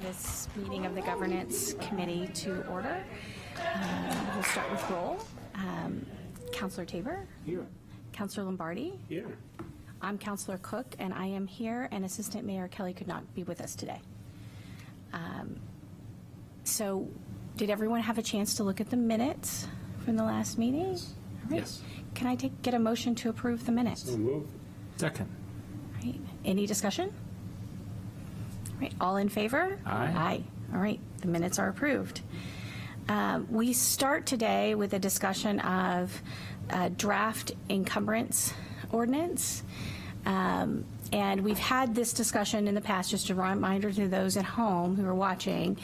This meeting of the Governance Committee to order. We'll start with roll. Councillor Tabor. Here. Councillor Lombardi. Here. I'm Councillor Cook, and I am here, and Assistant Mayor Kelly could not be with us today. So did everyone have a chance to look at the minutes from the last meeting? All right. Yes. Can I get a motion to approve the minutes? So move. Second. All right. Any discussion? All right. All in favor? Aye. Aye. All right. The minutes are approved. We start today with a discussion of draft encumbrance ordinance. And we've had this discussion in the past, just a reminder to those at home who are watching.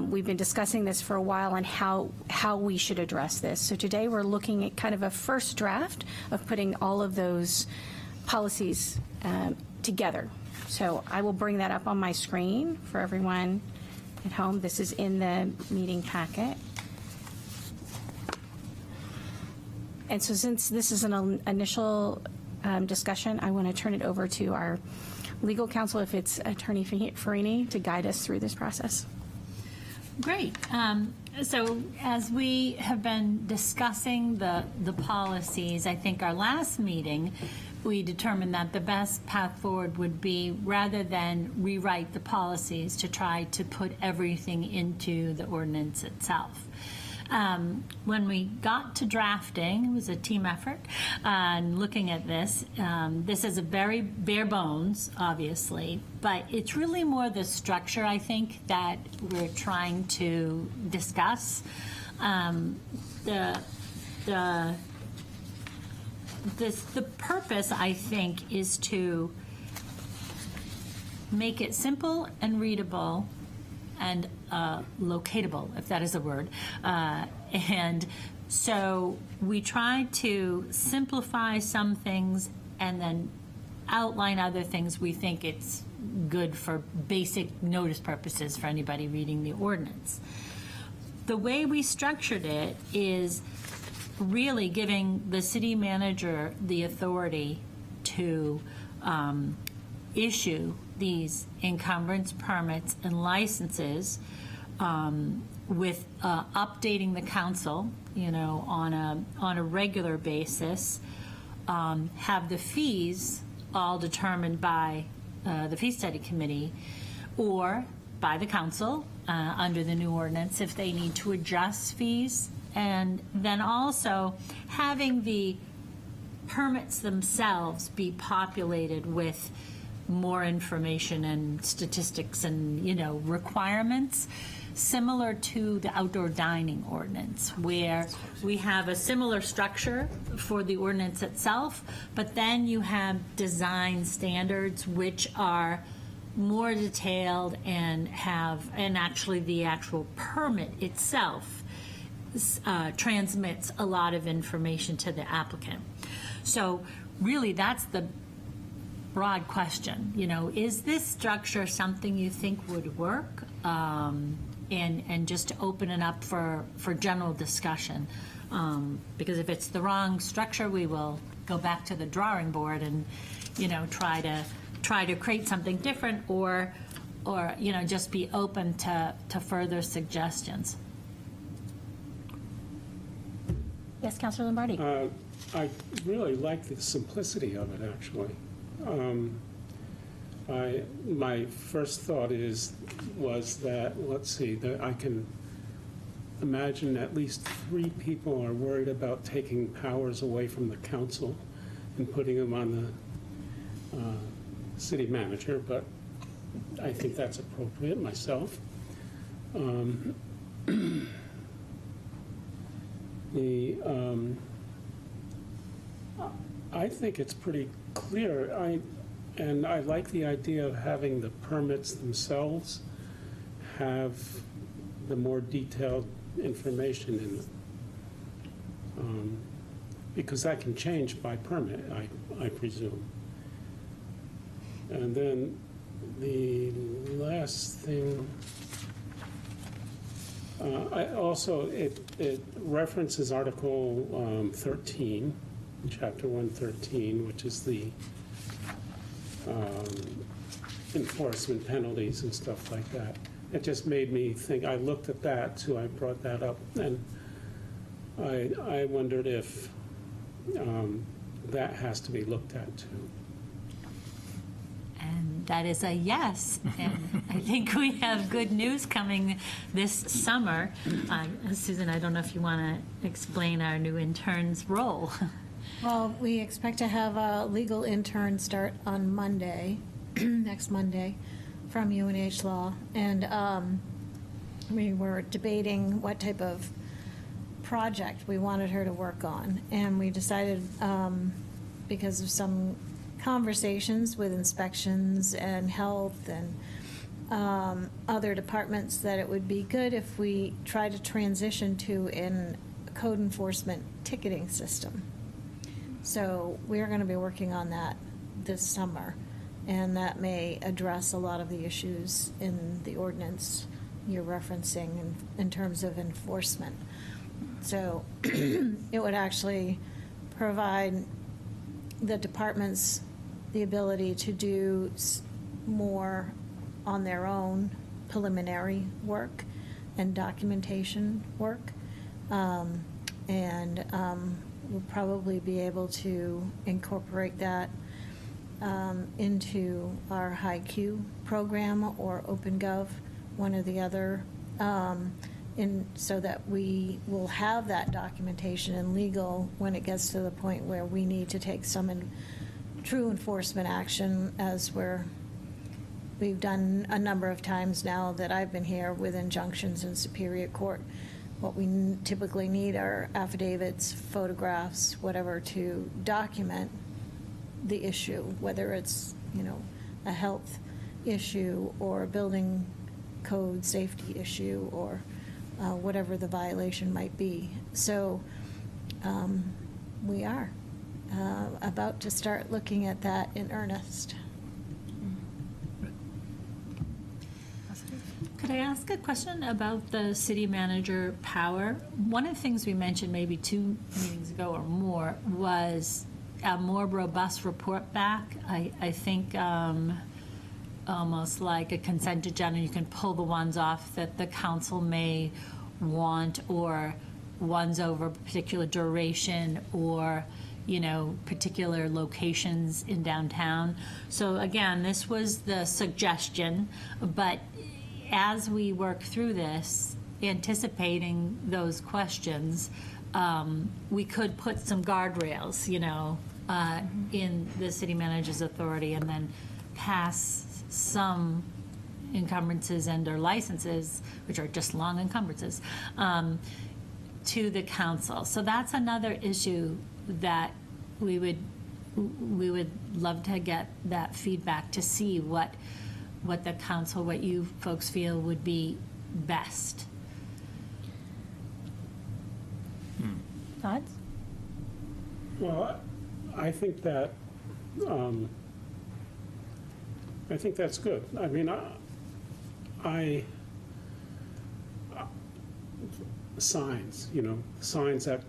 We've been discussing this for a while on how we should address this. So today we're looking at kind of a first draft of putting all of those policies together. So I will bring that up on my screen for everyone at home. This is in the meeting packet. And so since this is an initial discussion, I want to turn it over to our legal counsel, if it's Attorney Farini, to guide us through this process. Great. So as we have been discussing the policies, I think our last meeting, we determined that the best path forward would be, rather than rewrite the policies, to try to put everything into the ordinance itself. When we got to drafting, it was a team effort, and looking at this, this is a very bare bones, obviously, but it's really more the structure, I think, that we're trying to discuss. The purpose, I think, is to make it simple and readable and locatable, if that is a word. And so we try to simplify some things and then outline other things we think it's good for basic notice purposes for anybody reading the ordinance. The way we structured it is really giving the city manager the authority to issue these encumbrance permits and licenses, with updating the council, on a regular basis, have the fees all determined by the fee study committee or by the council under the new ordinance if they need to adjust fees, and then also having the permits themselves be populated with more information and statistics and, requirements, similar to the outdoor dining ordinance, where we have a similar structure for the ordinance itself, but then you have design standards which are more detailed and actually the actual permit itself transmits a lot of information to the applicant. So really that's the broad question, is this structure something you think would work? And just to open it up for general discussion. Because if it's the wrong structure, we will go back to the drawing board and, try to create something different or just be open to further suggestions. Yes, Councilor Lombardi. I really like the simplicity of it, actually. My first thought was that, that I can imagine at least 3 people are worried about taking powers away from the council and putting them on the city manager, but I think that's appropriate myself. I think it's pretty clear. I like the idea of having the permits themselves have the more detailed information in it. Because that can change by permit, I presume. And then the last thing, it references Article 13, Chapter 113, which is the enforcement penalties and stuff like that. it just made me think, I looked at that, so I brought that up, and I wondered if that has to be looked at too. And that is a yes. And I think we have good news coming this summer. Susan, I don't know if you want to explain our new intern's role. Well, we expect to have a legal intern start on Monday, next Monday, from UNH Law. And we were debating what type of project we wanted her to work on. And we decided, because of some conversations with inspections and health and other departments, that it would be good if we try to transition to a code enforcement ticketing system. So we're going to be working on that this summer, and that may address a lot of the issues in the ordinance you're referencing in terms of enforcement. So it would actually provide the departments the ability to do more on their own preliminary work and documentation work. We'll probably be able to incorporate that into our HiQ program or OpenGov, one or the other, so that we will have that documentation and legal when it gets to the point where we need to take some true enforcement action, as we've done a number of times now that I've been here with injunctions in Superior Court. What we typically need are affidavits, photographs, whatever, to document the issue, whether it's, a health issue or a building code safety issue or whatever the violation might be. So we are about to start looking at that in earnest. Could I ask a question about the city manager power? One of the things we mentioned maybe 2 meetings ago or more was a more robust report back. I think almost like a consent agenda, you can pull the ones off that the council may want, or ones over a particular duration, or particular locations in downtown. So again, this was the suggestion, but as we work through this, anticipating those questions, we could put some guardrails, in the city manager's authority, and then pass some encumbrances and/or licenses, which are just long encumbrances, to the council. So that's another issue that we would love to get that feedback to see what the council, what you folks feel would be best. Thoughts? Well, I think that, that's good. I mean, signs, signs that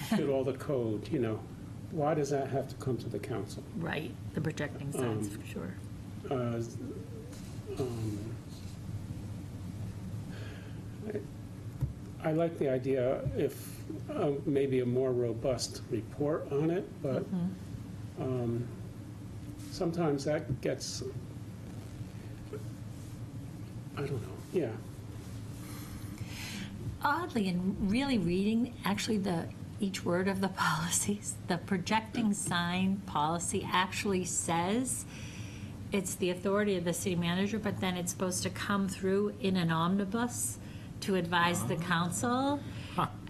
fit all the code, why does that have to come to the council? Right, the projecting signs, for sure. I like the idea if maybe a more robust report on it, but sometimes that gets, I don't know, yeah. Oddly, in really reading actually each word of the policies, the projecting sign policy actually says it's the authority of the city manager, but then it's supposed to come through in an omnibus to advise the council.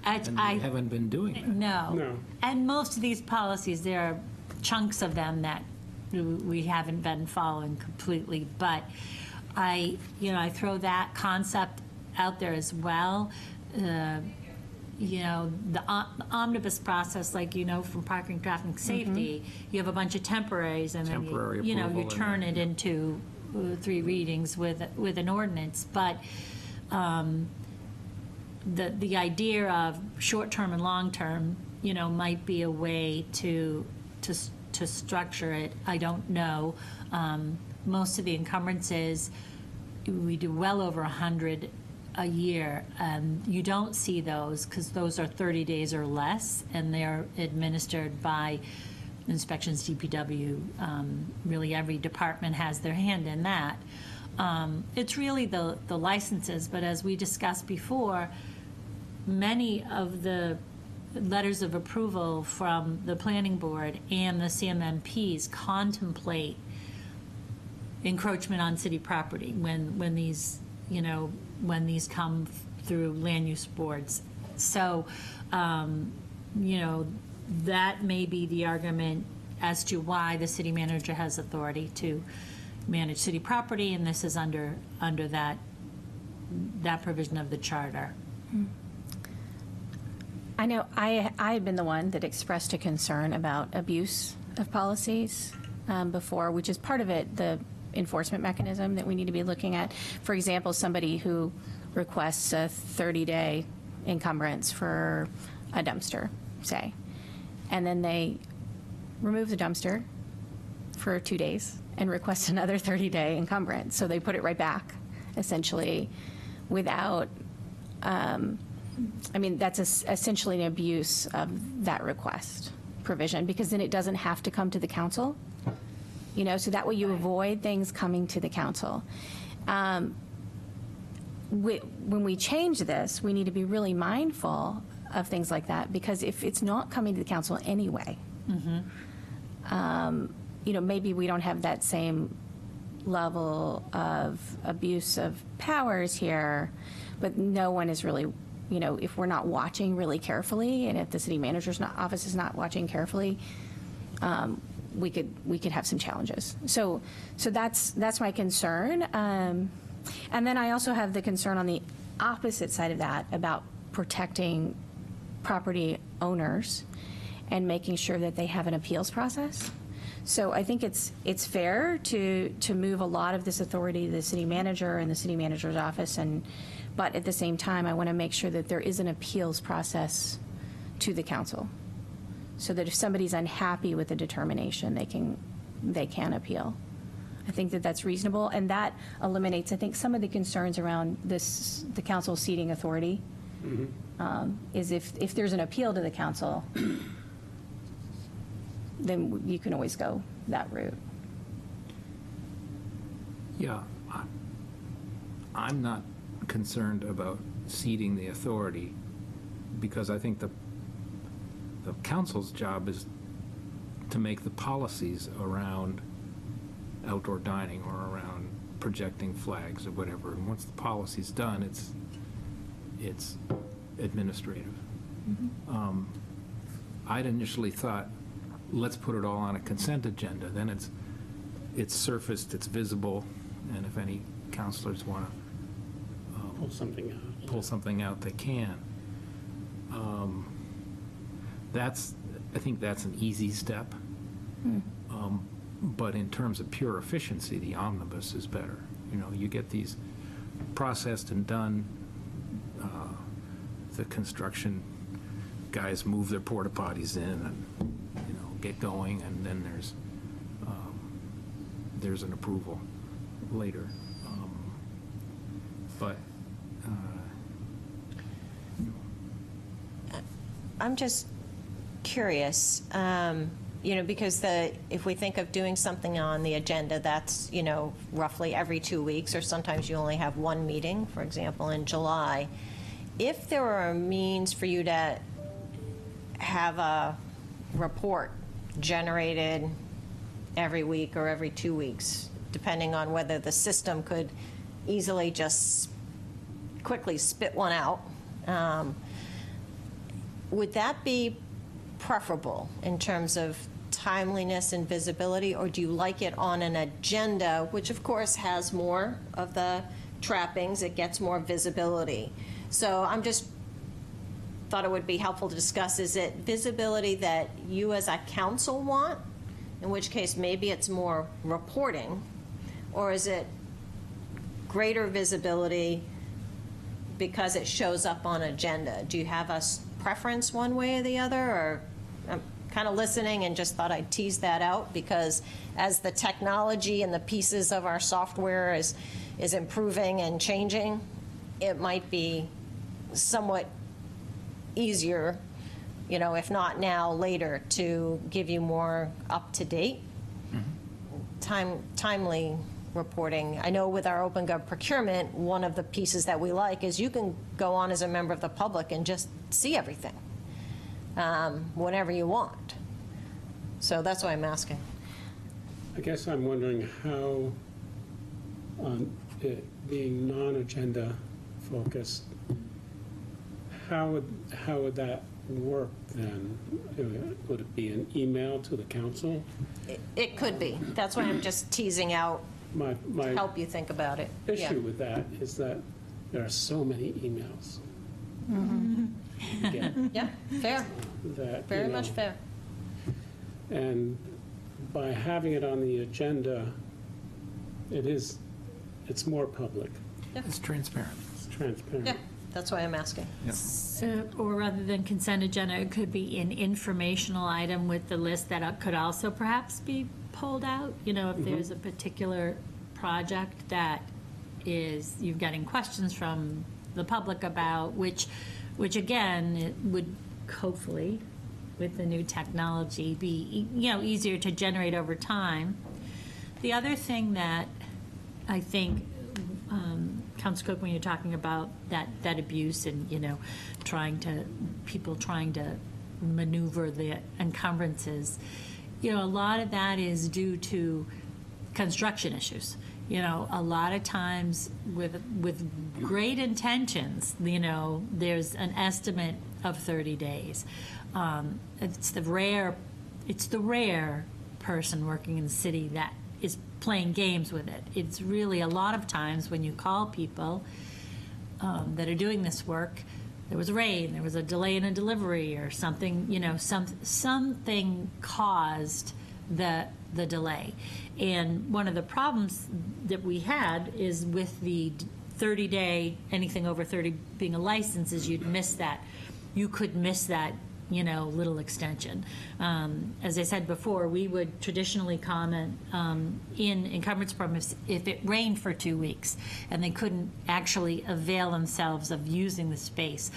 And we haven't been doing that. No. And most of these policies, there are chunks of them that we haven't been following completely, but I throw that concept out there as well. The omnibus process, like, from parking, traffic, safety, you have a bunch of temporaries, and then Temporary you approval turn it into 3 readings with an ordinance. But the idea of short-term and long-term, might be a way to structure it. I don't know. Most of the encumbrances we do well over 100 a year. You don't see those because those are 30 days or less, and they're administered by inspections, DPW. Really, every department has their hand in that. It's really the licenses, but as we discussed before, many of the letters of approval from the planning board and the CMMPs contemplate encroachment on city property when these, when these come through land use boards. So, that may be the argument as to why the city manager has authority to manage city property, and this is under that provision of the charter. I know I had been the one that expressed a concern about abuse of policies before, which is part of it, the enforcement mechanism that we need to be looking at. For example, somebody who requests a 30-day encumbrance for a dumpster, say, and then they remove the dumpster for 2 days and request another 30-day encumbrance. So they put it right back, essentially, without, that's essentially an abuse of that request provision, because then it doesn't have to come to the council, so that way you avoid things coming to the council. When we change this, we need to be really mindful of things like that, because if it's not coming to the council anyway, maybe we don't have that same level of abuse of powers here, but no one is really, if we're not watching really carefully, and if the city manager's office is not watching carefully, we could have some challenges. So that's my concern. And then I also have the concern on the opposite side of that about protecting property owners and making sure that they have an appeals process. So I think it's fair to move a lot of this authority to the city manager and the city manager's office, but at the same time, I want to make sure that there is an appeals process to the council, so that if somebody's unhappy with the determination, they can appeal. I think that that's reasonable, and that eliminates, I think, some of the concerns around the council seating authority. Is if there's an appeal to the council, then you can always go that route. Yeah, I'm not concerned about ceding the authority, because I think the council's job is to make the policies around outdoor dining or around projecting flags or whatever. And once the policy's done, it's administrative. I'd initially thought, let's put it all on a consent agenda. Then it's surfaced, it's visible, and if any counselors want to Pull something out. pull something out, they can. I think that's an easy step. But in terms of pure efficiency, the omnibus is better. You get these processed and done. The construction guys move their porta potties in and get going, and then there's an approval later. But I'm just curious, because if we think of doing something on the agenda, that's, roughly every 2 weeks, or sometimes you only have one meeting, for example, in July. If there are a means for you to have a report generated every week or every 2 weeks, depending on whether the system could easily just quickly spit one out, would that be preferable in terms of timeliness and visibility, or do you like it on an agenda, which of course has more of the trappings, it gets more visibility? So I'm just thought it would be helpful to discuss, is it visibility that you as a council want, in which case maybe it's more reporting, or is it greater visibility because it shows up on agenda? Do you have a preference one way or the other, or I'm kind of listening and just thought I'd tease that out, because as the technology and the pieces of our software is is improving and changing, it might be somewhat easier, if not now, later, to give you more up-to-date, timely reporting. I know with our Open Gov procurement, one of the pieces that we like is you can go on as a member of the public and just see everything, whenever you want. So that's why I'm asking. I guess I'm wondering how, on it being non-agenda focused, how would that work then? Would it be an email to the council? It could be. That's why I'm just teasing out, My help you think about it. Yeah. issue with that is that there are so many emails. Yeah, Yeah, fair. that, Very much fair. And by having it on the agenda, it's more public, It's transparent. it's transparent. Yeah, that's why I'm asking. Or rather than consent agenda, it could be an informational item with the list that could also perhaps be pulled out. If there's a particular project that you're getting questions from the public about, which again, it would hopefully, with the new technology, be, easier to generate over time. The other thing that I think, Council Cook, when you're talking about that abuse and, people trying to maneuver the encumbrances, a lot of that is due to construction issues. A lot of times with great intentions, there's an estimate of 30 days. It's the rare person working in the city that is playing games with it. It's really a lot of times when you call people that are doing this work, there was rain, there was a delay in a delivery or something, something caused the delay. And one of the problems that we had is with the 30-day, anything over 30 being a license, is you'd miss that. You could miss that, little extension. As I said before, we would traditionally comment in encumbrance permits if it rained for 2 weeks and they couldn't actually avail themselves of using the space.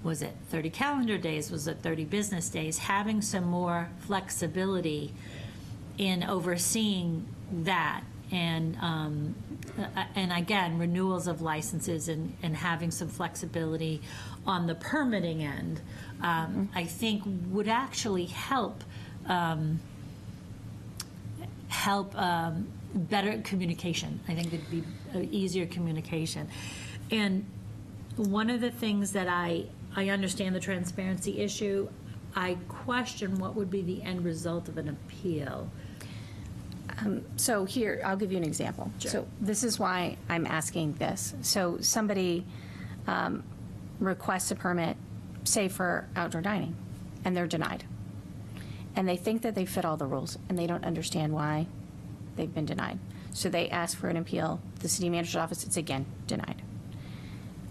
Was it 30 calendar days? Was it 30 business days? Having some more flexibility in overseeing that, and again, renewals of licenses and having some flexibility on the permitting end, I think would actually help better communication. I think it'd be easier communication. And one of the things that I understand the transparency issue, I question what would be the end result of an appeal. So here, I'll give you an example. So this is why I'm asking this. So somebody requests a permit, say for outdoor dining, and they're denied. And they think that they fit all the rules, and they don't understand why they've been denied. So they ask for an appeal. The city manager's office, it's again denied.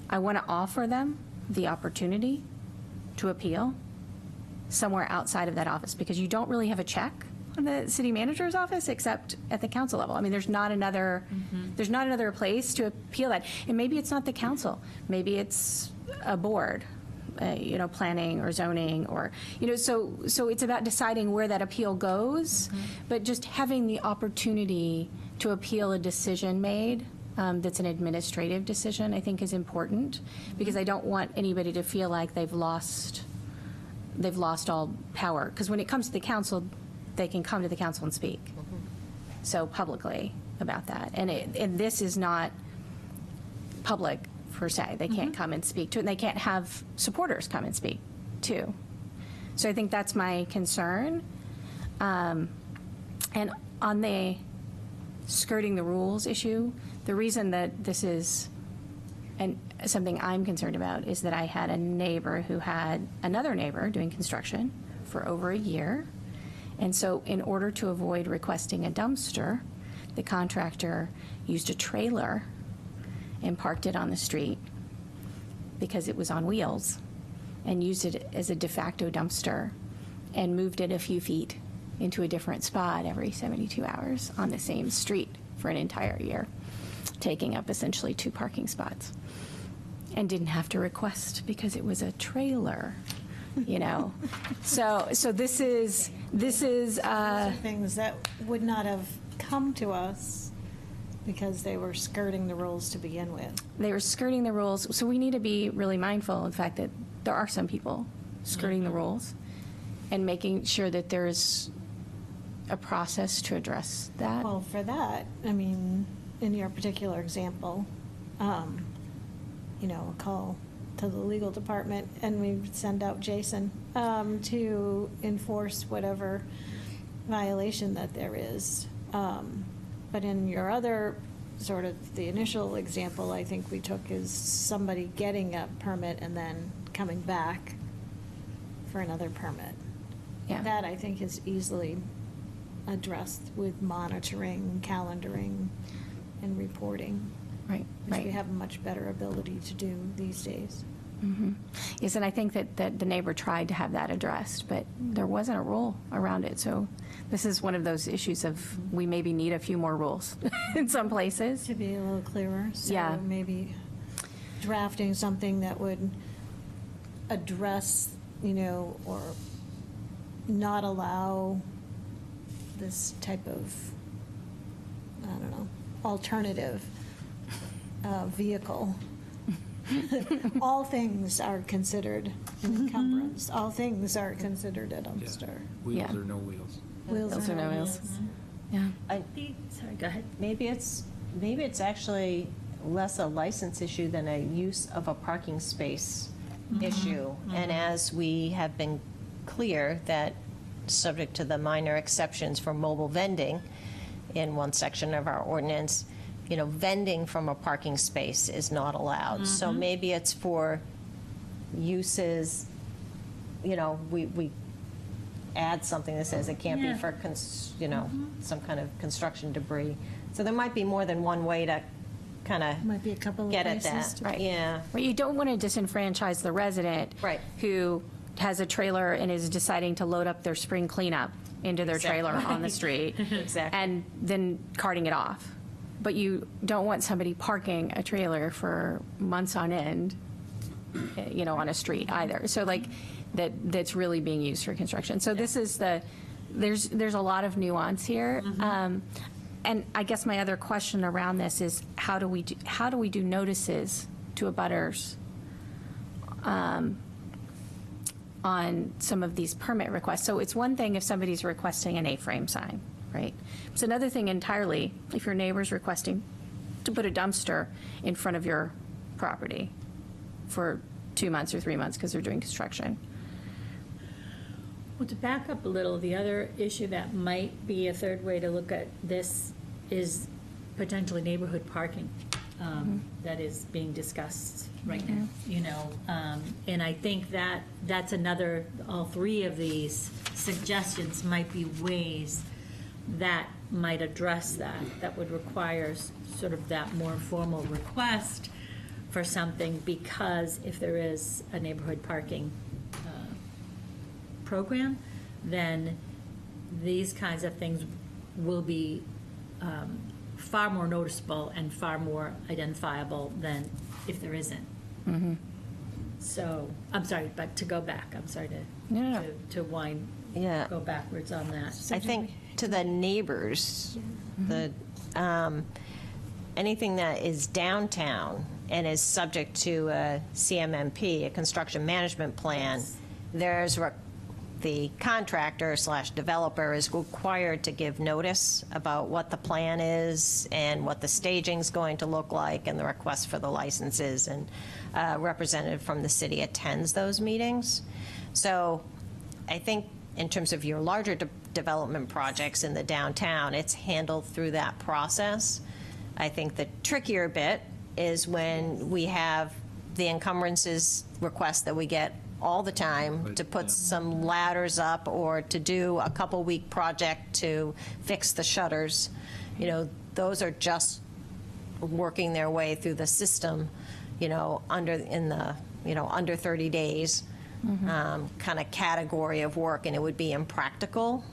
I want to offer them the opportunity to appeal somewhere outside of that office, because you don't really have a check on the city manager's office except at the council level. I mean, there's not another place to appeal that. And maybe it's not the council. Maybe it's a board, planning or zoning, or, so it's about deciding where that appeal goes, but just having the opportunity to appeal a decision made that's an administrative decision, I think, is important, because I don't want anybody to feel like they've lost all power. Because when it comes to the council, they can come to the council and speak so publicly about that. And this is not public per se. They can't come and speak to it, and they can't have supporters come and speak too. So I think that's my concern. And on the skirting the rules issue, the reason that this is something I'm concerned about is that I had a neighbor who had another neighbor doing construction for over a year. And so in order to avoid requesting a dumpster, the contractor used a trailer and parked it on the street because it was on wheels, and used it as a de facto dumpster and moved it a few feet into a different spot every 72 hours on the same street for an entire year. taking up essentially 2 parking spots, and didn't have to request because it was a trailer, you know. So this is Things that would not have come to us because they were skirting the rules to begin with. they were skirting the rules. So we need to be really mindful of the fact that there are some people skirting the rules, and making sure that there's a process to address that. Well, for that, I mean, in your particular example, you know, a call to the legal department, and we send out Jason to enforce whatever violation that there is. But in your other, sort of the initial example I think we took is somebody getting a permit and then coming back for another permit. Yeah. That, I think, is easily addressed with monitoring, calendaring, and reporting, Right, which right. we have a much better ability to do these days. Yes, and I think that the neighbor tried to have that addressed, but there wasn't a rule around it. So this is one of those issues of we maybe need a few more rules in some places. To be a little clearer, so Yeah. maybe drafting something that would address, you know, or not allow this type of, I don't know, alternative vehicle. All things are considered an encumbrance. All things are considered a Yeah. dumpster. Wheels Yeah. or no wheels. Wheels Wheels or no wheels. Yeah. Sorry, go ahead. Maybe it's actually less a license issue than a use of a parking space issue. And as we have been clear that, subject to the minor exceptions for mobile vending in one section of our ordinance, you know, vending from a parking space is not allowed. So maybe it's for uses, you know, we add something that says it can't be Yeah. for, you know, some kind of construction debris. So there might be more than one way to kind of Might be a couple of get at places that. to- Right. Yeah. But you don't want to disenfranchise the resident. Right. Who has a trailer and is deciding to load up their spring cleanup into their trailer on the street. Exactly. And then carting it off. But you don't want somebody parking a trailer for months on end, you know, on a street either. So like, that's really being used for construction. So this is there's a lot of nuance here. And I guess my other question around this is how do we do notices to abutters on some of these permit requests? So it's one thing if somebody's requesting an A-frame sign, right? It's another thing entirely if your neighbor's requesting to put a dumpster in front of your property for 2 months or 3 months because they're doing construction. Well, to back up a little, the other issue that might be a third way to look at this is potentially neighborhood parking that is being discussed right now, you know. And I think that's another, all three of these suggestions might be ways that might address that would require sort of that more formal request for something, because if there is a neighborhood parking program, then these kinds of things will be far more noticeable and far more identifiable than if there isn't. So, I'm sorry, but to go back, I'm sorry No. to wind, Yeah. go backwards on that. I think to the neighbors, the, anything that is downtown and is subject to a CMMP, a construction management plan, there's, the contractor / developer is required to give notice about what the plan is and what the staging's going to look like and the request for the licenses, and a representative from the city attends those meetings. So I think in terms of your larger development projects in the downtown, it's handled through that process. I think the trickier bit is when we have the encumbrances requests that we get all the time to put some ladders up or to do a couple-week project to fix the shutters. You know, those are just working their way through the system, you know, under 30 days kind of category of work, and it would be impractical,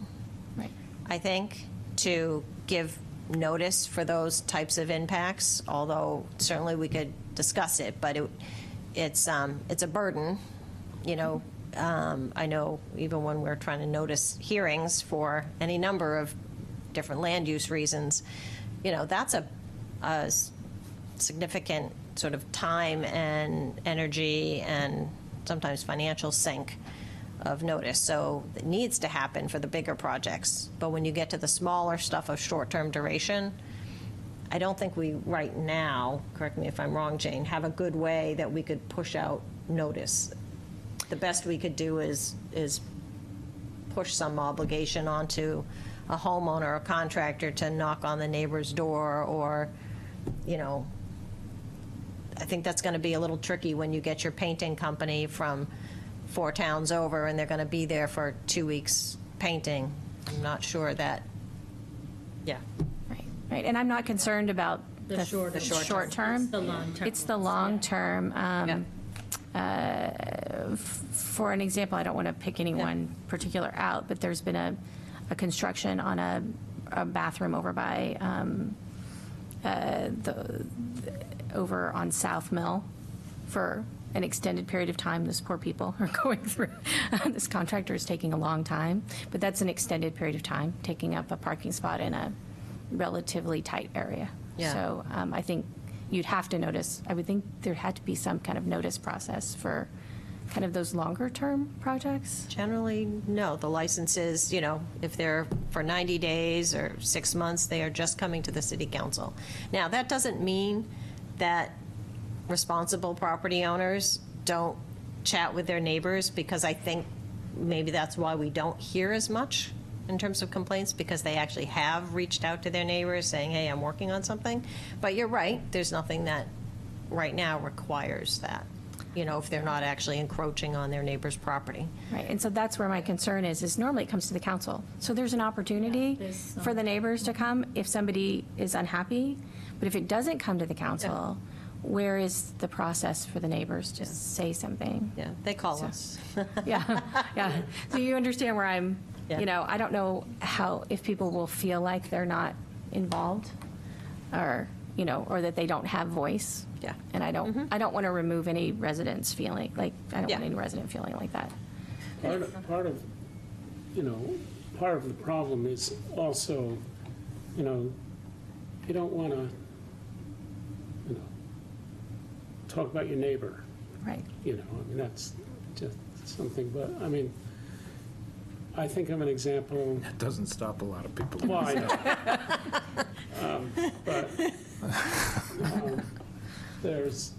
Right. I think, to give notice for those types of impacts, although certainly we could discuss it, but it's a burden, you know. I know even when we're trying to notice hearings for any number of different land use reasons, you know, that's a significant sort of time and energy and sometimes financial sink of notice. So it needs to happen for the bigger projects. But when you get to the smaller stuff of short-term duration, I don't think we right now, correct me if I'm wrong, Jane, have a good way that we could push out notice. The best we could do is push some obligation onto a homeowner or contractor to knock on the neighbor's door, or, you know, I think that's going to be a little tricky when you get your painting company from 4 towns over and they're going to be there for 2 weeks painting. I'm not sure that, yeah. Right, and I'm not concerned about the short short term. It's the long term. It's the long term. Yeah. For an example, I don't want to pick any one particular out, but there's been a construction on a bathroom over by over on South Mill for an extended period of time. Those poor people are going through. This contractor is taking a long time, but that's an extended period of time, taking up a parking spot in a relatively tight area. Yeah. So I think you'd have to notice, I would think there had to be some kind of notice process for kind of those longer term projects. Generally, no. The licenses, you know, if they're for 90 days or 6 months, they are just coming to the city council. Now, that doesn't mean that responsible property owners don't chat with their neighbors, because I think maybe that's why we don't hear as much in terms of complaints, because they actually have reached out to their neighbors saying, hey, I'm working on something. But you're right, there's nothing that right now requires that, you know, if they're not actually encroaching on their neighbor's property. Right, and so that's where my concern is normally it comes to the council. So there's an opportunity for the neighbors to come if somebody is unhappy, but if it doesn't come to the council, where is the process for the neighbors to say something? Yeah, they call us. Yeah, yeah. So you understand where I'm, Yeah. you know, I don't know how, if people will feel like they're not involved, or, you know, or that they don't have voice. Yeah. And I don't want to remove any residents feeling, like, I don't Yeah. want any resident feeling like that. Part of, you know, part of the problem is also, you know, you don't want to, you know, talk about your neighbor, Right. you know, I mean, that's just something, but, I mean, I think of an example, That doesn't stop a lot of people. well, I know. But there's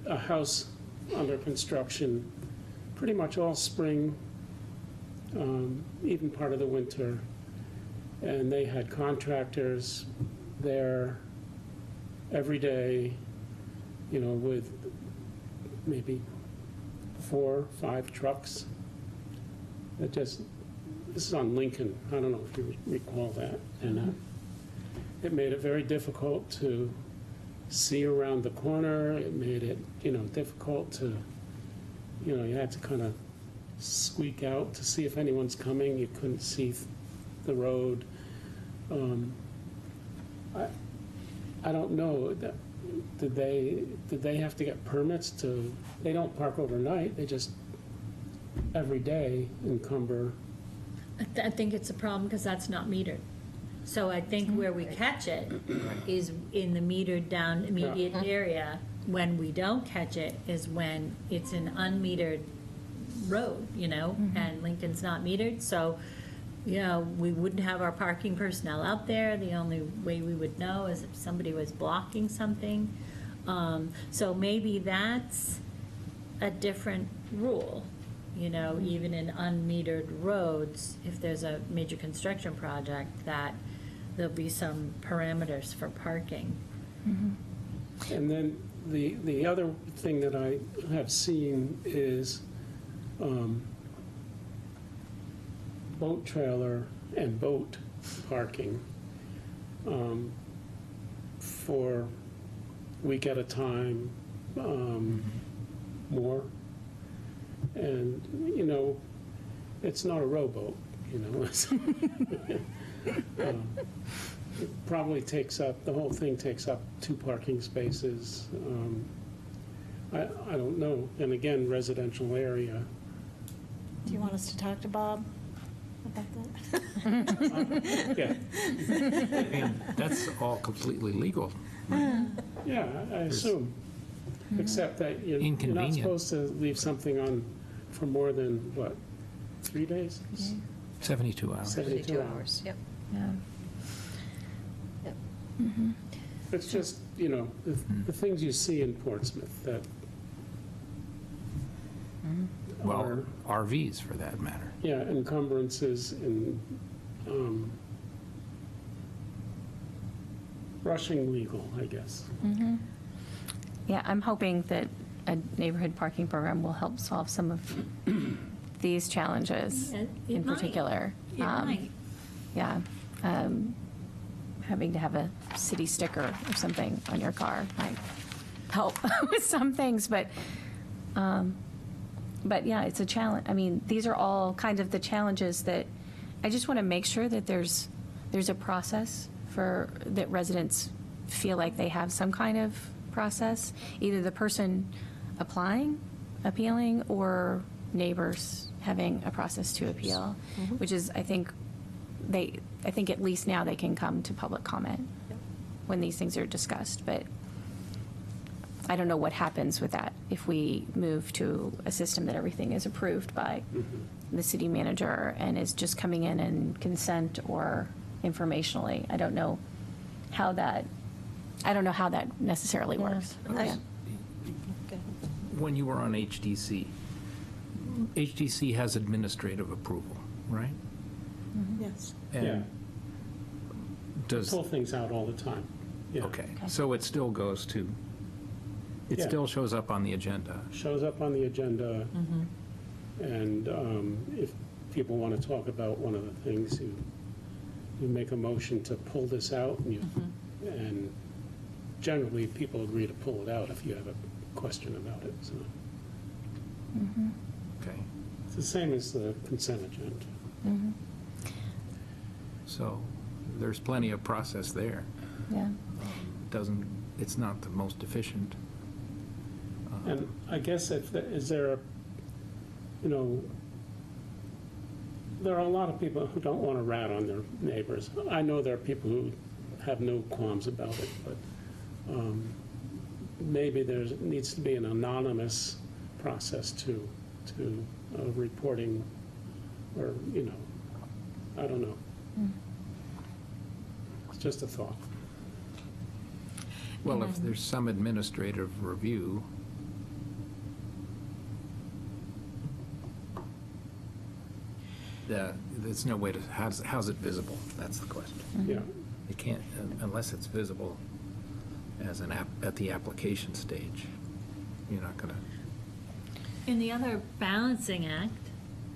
a house under construction pretty much all spring, even part of the winter, and they had contractors there every day, you know, with maybe 4 or 5 trucks. That just, this is on Lincoln, I don't know if you recall that, and it made it very difficult to see around the corner. It made it, you know, difficult to, you know, you had to kind of squeak out to see if anyone's coming. You couldn't see the road. I don't know, did they have to get permits to, they don't park overnight, they just every day encumber. I think it's a problem because that's not metered. So I think where we catch it is in the metered down immediate area. When we don't catch it is when it's an unmetered road, you know, and Lincoln's not metered. So, you know, we wouldn't have our parking personnel out there. The only way we would know is if somebody was blocking something. So maybe that's a different rule. You know, even in unmetered roads, if there's a major construction project, that there'll be some parameters for parking. And then the other thing that I have seen is boat trailer and boat parking for a week at a time, more. And, you know, it's not a rowboat, you know. it probably takes up, the whole thing takes up 2 parking spaces. I don't know. And again, residential area. Do you want us to talk to Bob about that? Yeah, I mean, that's all completely legal. yeah, I assume. Except that you're not Inconvenient. supposed to leave something on for more than, what, 3 days? 72 hours. 72 hours. Yep. Yeah. Yep. It's just, the things you see in Portsmouth that Well, are, RVs, for that matter. yeah, encumbrances and rushing legal, I guess. Yeah, I'm hoping that a neighborhood parking program will help solve some of these challenges It in might. particular. It might. Yeah. Having to have a city sticker or something on your car might help with some things, but yeah, it's a challenge. I mean, these are all kind of the challenges that I just want to make sure that there's a process for, that residents feel like they have some kind of process, either the person appealing, or neighbors having a process to appeal, which is, I think at least now they can come to public comment when these things are discussed, but I don't know what happens with that if we move to a system that everything is approved by the city manager and is just coming in and consent or informationally. I don't know how that necessarily works. Yeah. When you were on HDC, HDC has administrative approval, right? Yes. Yeah, And does, pull things out all the time. Yeah. okay, so it still goes to, it Yeah. still shows up on the agenda. Shows up on the agenda, and if people want to talk about one of the things, you make a motion to pull this out, and generally, people agree to pull it out if you have a question about it, so. Okay, It's the same as the consent agenda. so there's plenty of process there. Yeah. It's not the most efficient. And I guess is there there are a lot of people who don't want to rat on their neighbors. I know there are people who have no qualms about it, but maybe there needs to be an anonymous process to reporting, or, I don't know. It's just a thought. Well, if there's some administrative review, there's no way to, how's it visible? That's the question. Yeah. It can't, unless it's visible as at the application stage, you're not gonna, And the other balancing act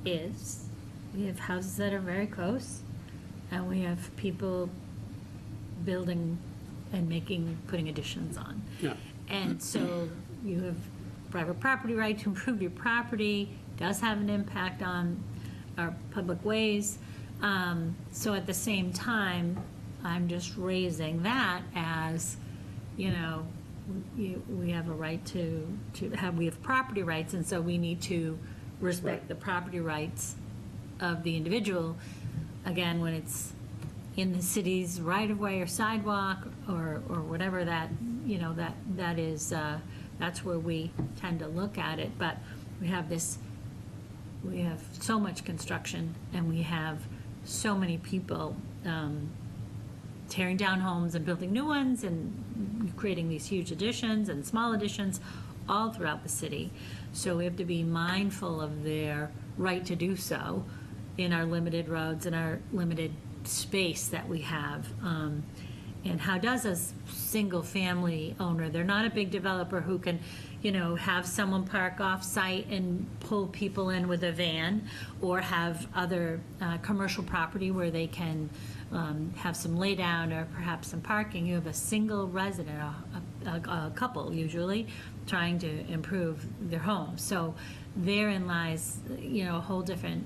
is, we have houses that are very close, and we have people building and putting additions on. Yeah. And so you have private property right to improve your property, does have an impact on our public ways. So at the same time, I'm just raising that as, we have a right we have property rights, and so we need to respect Right. the property rights of the individual. Again, when it's in the city's right-of-way or sidewalk or whatever that is, that's where we tend to look at it. But we have so much construction, and we have so many people tearing down homes and building new ones and creating these huge additions and small additions all throughout the city. So we have to be mindful of their right to do so in our limited roads and our limited space that we have. And how does a single-family owner, they're not a big developer who can, have someone park off-site and pull people in with a van, or have other commercial property where they can have some laydown or perhaps some parking. You have a single resident, a couple usually, trying to improve their home. So therein lies, a whole different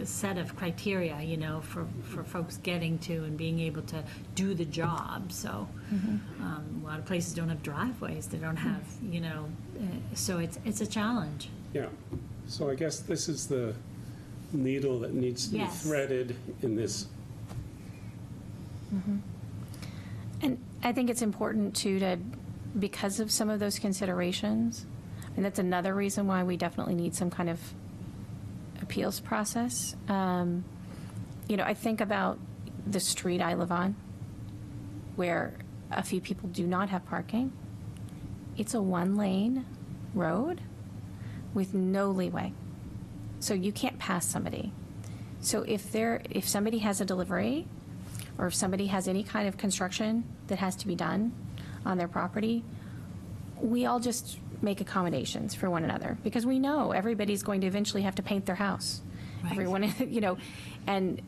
set of criteria, you know, for folks getting to and being able to do the job. So a lot of places don't have driveways. They don't have, you know, so it's a challenge. Yeah, so I guess this is the needle that needs to be Yes. threaded in this. And I think it's important too to, because of some of those considerations, and that's another reason why we definitely need some kind of appeals process. You know, I think about the street I live on, where a few people do not have parking. It's a one-lane road with no leeway. So you can't pass somebody. So if somebody has a delivery, or if somebody has any kind of construction that has to be done on their property, we all just make accommodations for one another, because we know everybody's going to eventually have to paint their house. Right. Everyone, you know, and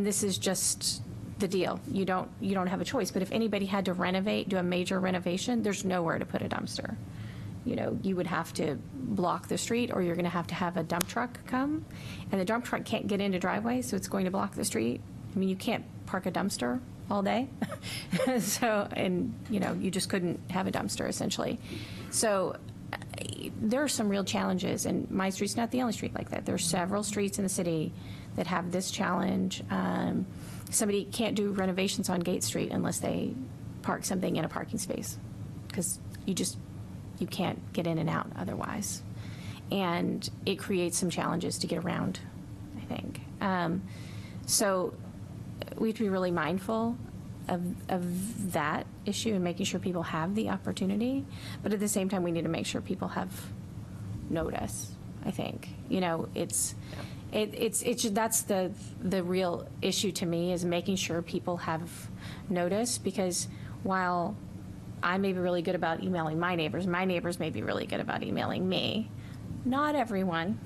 this is just the deal. You don't have a choice. But if anybody had to renovate, do a major renovation, there's nowhere to put a dumpster. You know, you would have to block the street, or you're going to have a dump truck come, and the dump truck can't get into driveway, so it's going to block the street. I mean, you can't park a dumpster all day. So, and, you know, you just couldn't have a dumpster, essentially. So there are some real challenges, and my street's not the only street like that. There are several streets in the city that have this challenge. Somebody can't do renovations on Gate Street unless they park something in a parking space, because you can't get in and out otherwise. And it creates some challenges to get around, I think. So we have to be really mindful of that issue and making sure people have the opportunity. But at the same time, we need to make sure people have notice, I think. You know, that's the real issue to me, is making sure people have notice, because while I may be really good about emailing my neighbors may be really good about emailing me. Not everyone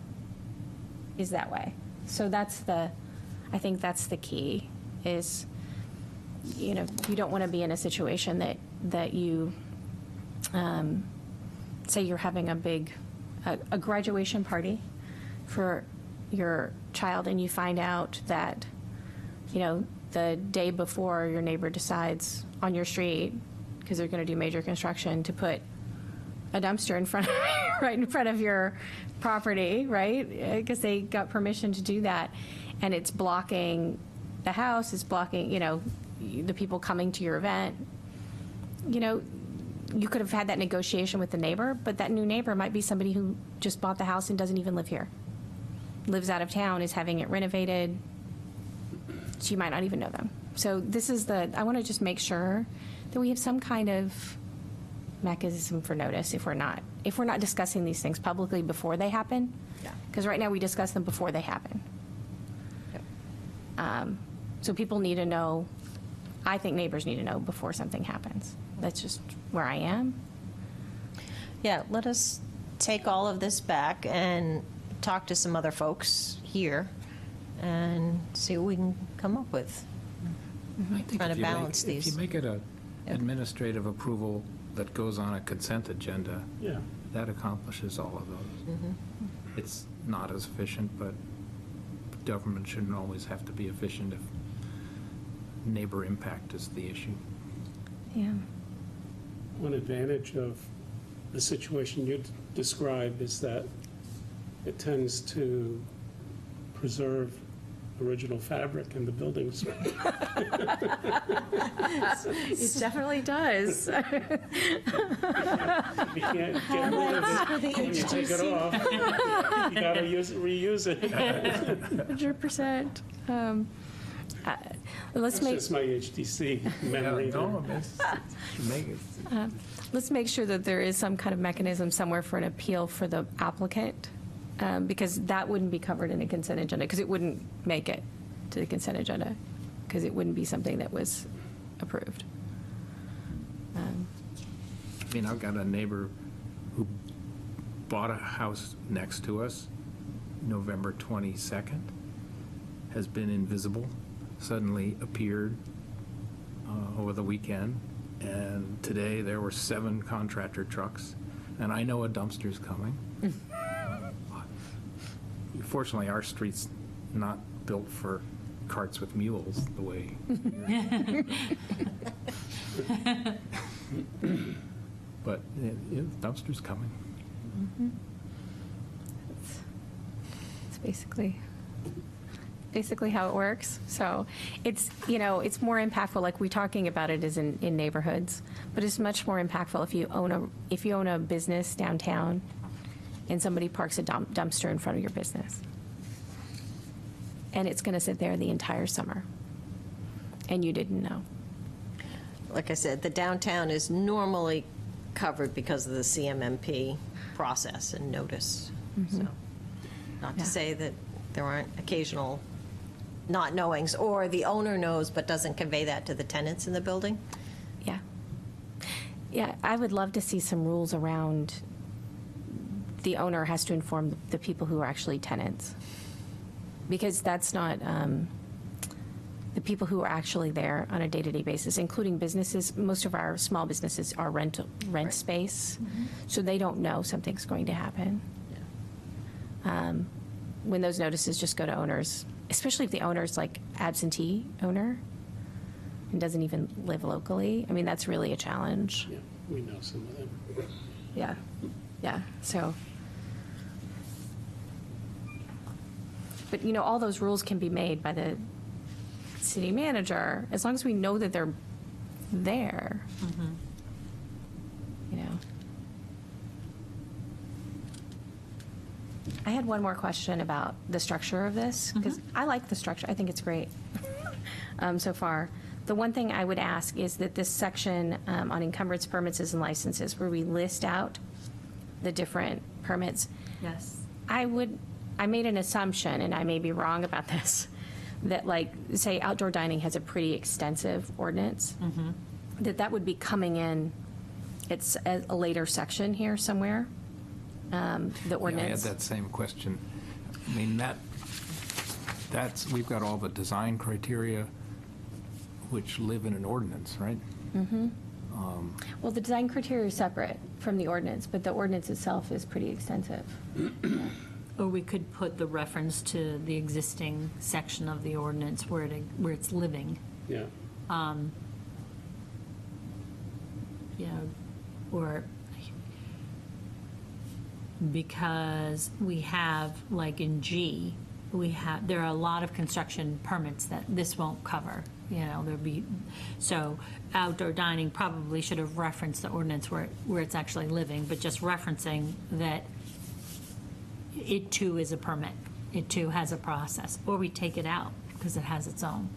is that way. So I think that's the key, is, you know, you don't want to be in a situation that you, say you're having a graduation party for your child, and you find out that, you know, the day before your neighbor decides on your street, because they're going to do major construction, to put a dumpster right in front of your property, right? Because they got permission to do that, and it's blocking the house, it's blocking, you know, the people coming to your event. You know, you could have had that negotiation with the neighbor, but that new neighbor might be somebody who just bought the house and doesn't even live here, lives out of town, is having it renovated. So you might not even know them. So I want to just make sure that we have some kind of mechanism for notice if we're not discussing these things publicly before they happen. Yeah. Because right now we discuss them before they happen. So people need to know, I think neighbors need to know before something happens. That's just where I am. Yeah, let us take all of this back and talk to some other folks here and see what we can come up with. I think Trying if to you balance make- If these. you make it a administrative approval that goes on a consent agenda, Yeah. that accomplishes all of those. It's not as efficient, but government shouldn't always have to be efficient if neighbor impact is the issue. Yeah. One advantage of the situation you describe is that it tends to preserve original fabric in the buildings. It definitely does. You can't get rid of it when you take it off. You gotta reuse it. 100%. Let's That's make just my HDC memory. No, make it. let's make sure that there is some kind of mechanism somewhere for an appeal for the applicant, because that wouldn't be covered in a consent agenda, because it wouldn't make it to the consent agenda, because it wouldn't be something that was approved. I mean, I've got a neighbor who bought a house next to us November 22nd, has been invisible, suddenly appeared over the weekend, and today there were 7 contractor trucks, and I know a dumpster's coming. Fortunately, our street's not built for carts with mules the way. But dumpster's coming. It's basically how it works. So it's, it's more impactful, like we're talking about it is in neighborhoods, but it's much more impactful if you own a business downtown and somebody parks a dumpster in front of your business. And it's going to sit there the entire summer. And you didn't know. Like I said, the downtown is normally covered because of the CMMP process and notice. So, not to Yeah. say that there aren't occasional not knowings, or the owner knows but doesn't convey that to the tenants in the building. Yeah. Yeah, I would love to see some rules around the owner has to inform the people who are actually tenants. Because that's not, the people who are actually there on a day-to-day basis, including businesses, most of our small businesses are rent space, so they don't know something's going to happen. When those notices just go to owners, especially if the owner's like absentee owner and doesn't even live locally, I mean, that's really a challenge. Yeah, we know some of them. Yeah, yeah, so. But, all those rules can be made by the city manager, as long as we know that they're there. I had one more question about the structure of this, because I like the structure. I think it's great so far. The one thing I would ask is that this section on encumbrance permits and licenses, where we list out the different permits, Yes. I made an assumption, and I may be wrong about this, that like, say outdoor dining has a pretty extensive ordinance, that would be coming in, it's a later section here somewhere, the Yeah, I had ordinance. that same question. I mean, we've got all the design criteria which live in an ordinance, right? Well, the design criteria is separate from the ordinance, but the ordinance itself is pretty extensive. Or we could put the reference to the existing section of the ordinance where it's living. Yeah, Or because we have, like in G, there are a lot of construction permits that this won't cover, so outdoor dining probably should have referenced the ordinance where it's actually living, but just referencing that it too is a permit, it too has a process, or we take it out because it has its own.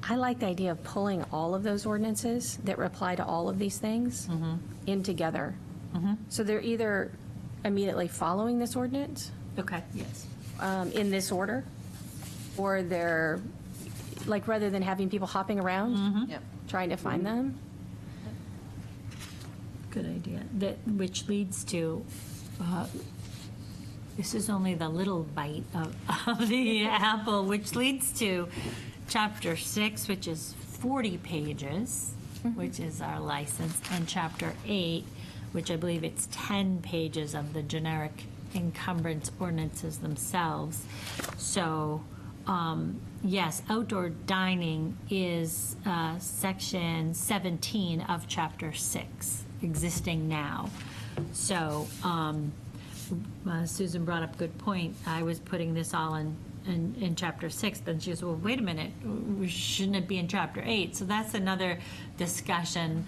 I like the idea of pulling all of those ordinances that reply to all of these things in together. So they're either immediately following this ordinance Okay, yes. in this order, or they're, like, rather than having people hopping around Yep. trying to find them. Good idea. Which leads to, this is only the little bite of the apple, which leads to Chapter 6, which is 40 pages, which is our license, and Chapter 8, which I believe it's 10 pages of the generic encumbrance ordinances themselves. So, yes, outdoor dining is Section 17 of Chapter 6, existing now. So, Susan brought up a good point. I was putting this all in Chapter 6, then she goes, well, wait a minute, shouldn't it be in Chapter 8? So that's another discussion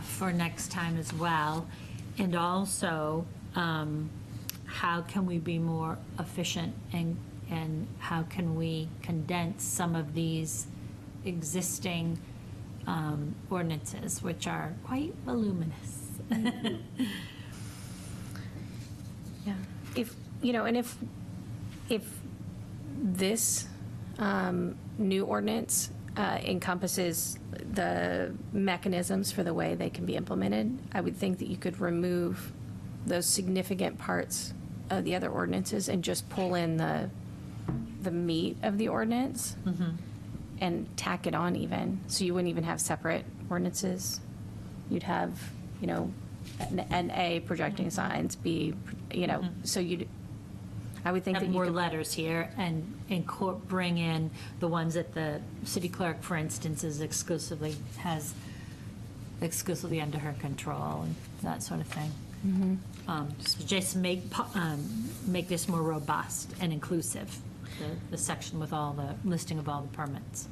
for next time as well. And also, how can we be more efficient and how can we condense some of these existing ordinances, which are quite voluminous? Yeah. If this new ordinance encompasses the mechanisms for the way they can be implemented, I would think that you could remove those significant parts of the other ordinances and just pull in the meat of the ordinance and tack it on even. So you wouldn't even have separate ordinances. You'd have, an A projecting signs, B, so you'd I would think have that you more could, letters here and bring in the ones that the city clerk, for instance, has exclusively under her control and that sort of thing. So just make this more robust and inclusive, the section with all the listing of all the permits.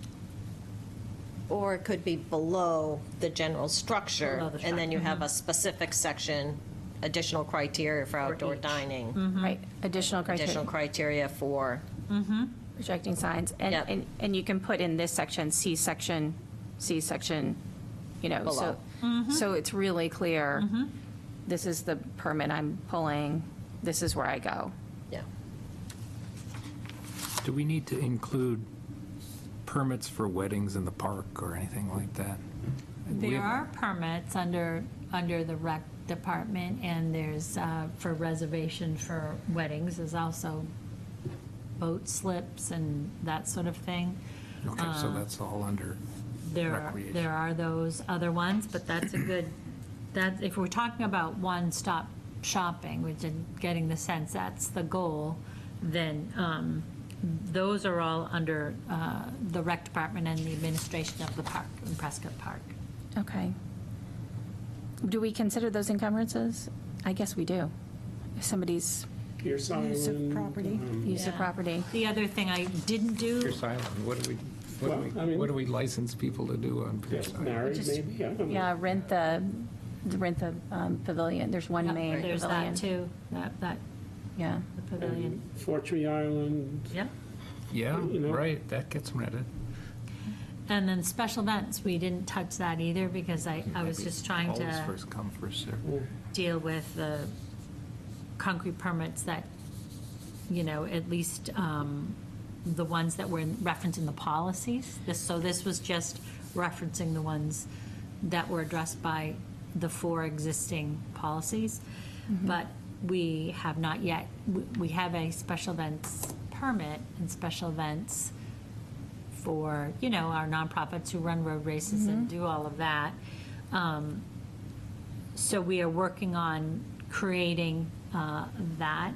Or it could be below the general structure, Below the and then you structure, have a specific section, additional criteria for outdoor each. dining, right, additional additional criteria, criteria for, projecting signs. Yep. And you can put in this section, C section, you know, so, so it's really clear, this is the permit I'm pulling, this is where I go. yeah. Do we need to include permits for weddings in the park or anything like that? We There have- are permits under the rec department, and there's, for reservation for weddings, there's also boat slips and that sort of thing. Okay, so that's all under recreation. There are those other ones, but that's a good, if we're talking about one-stop shopping, which is getting the sense that's the goal, then those are all under the rec department and the administration of the park in Prescott Park. Okay. Do we consider those encumbrances? I guess we do. If somebody's Pierce Use of Island. property. use of Yeah. property. The other thing I didn't do, Pierce Island, what do Well, I mean- we license people to do on Pierce Get Island? married, Just- maybe, I don't know. Yeah, rent the pavilion. There's one Yep, main there's pavilion. that too, that, Yeah. the pavilion. Fortree Island. Yep. Yeah, You know. right, that gets rented. And then special events, we didn't touch that either because I was Maybe just trying Always to first come, first served. deal with the concrete permits that, you know, at least the ones that were referenced in the policies. So this was just referencing the ones that were addressed by the 4 existing policies. But we have not yet, we have a special events permit and special events for, you know, our nonprofits who run road races and do all of that. So we are working on creating that,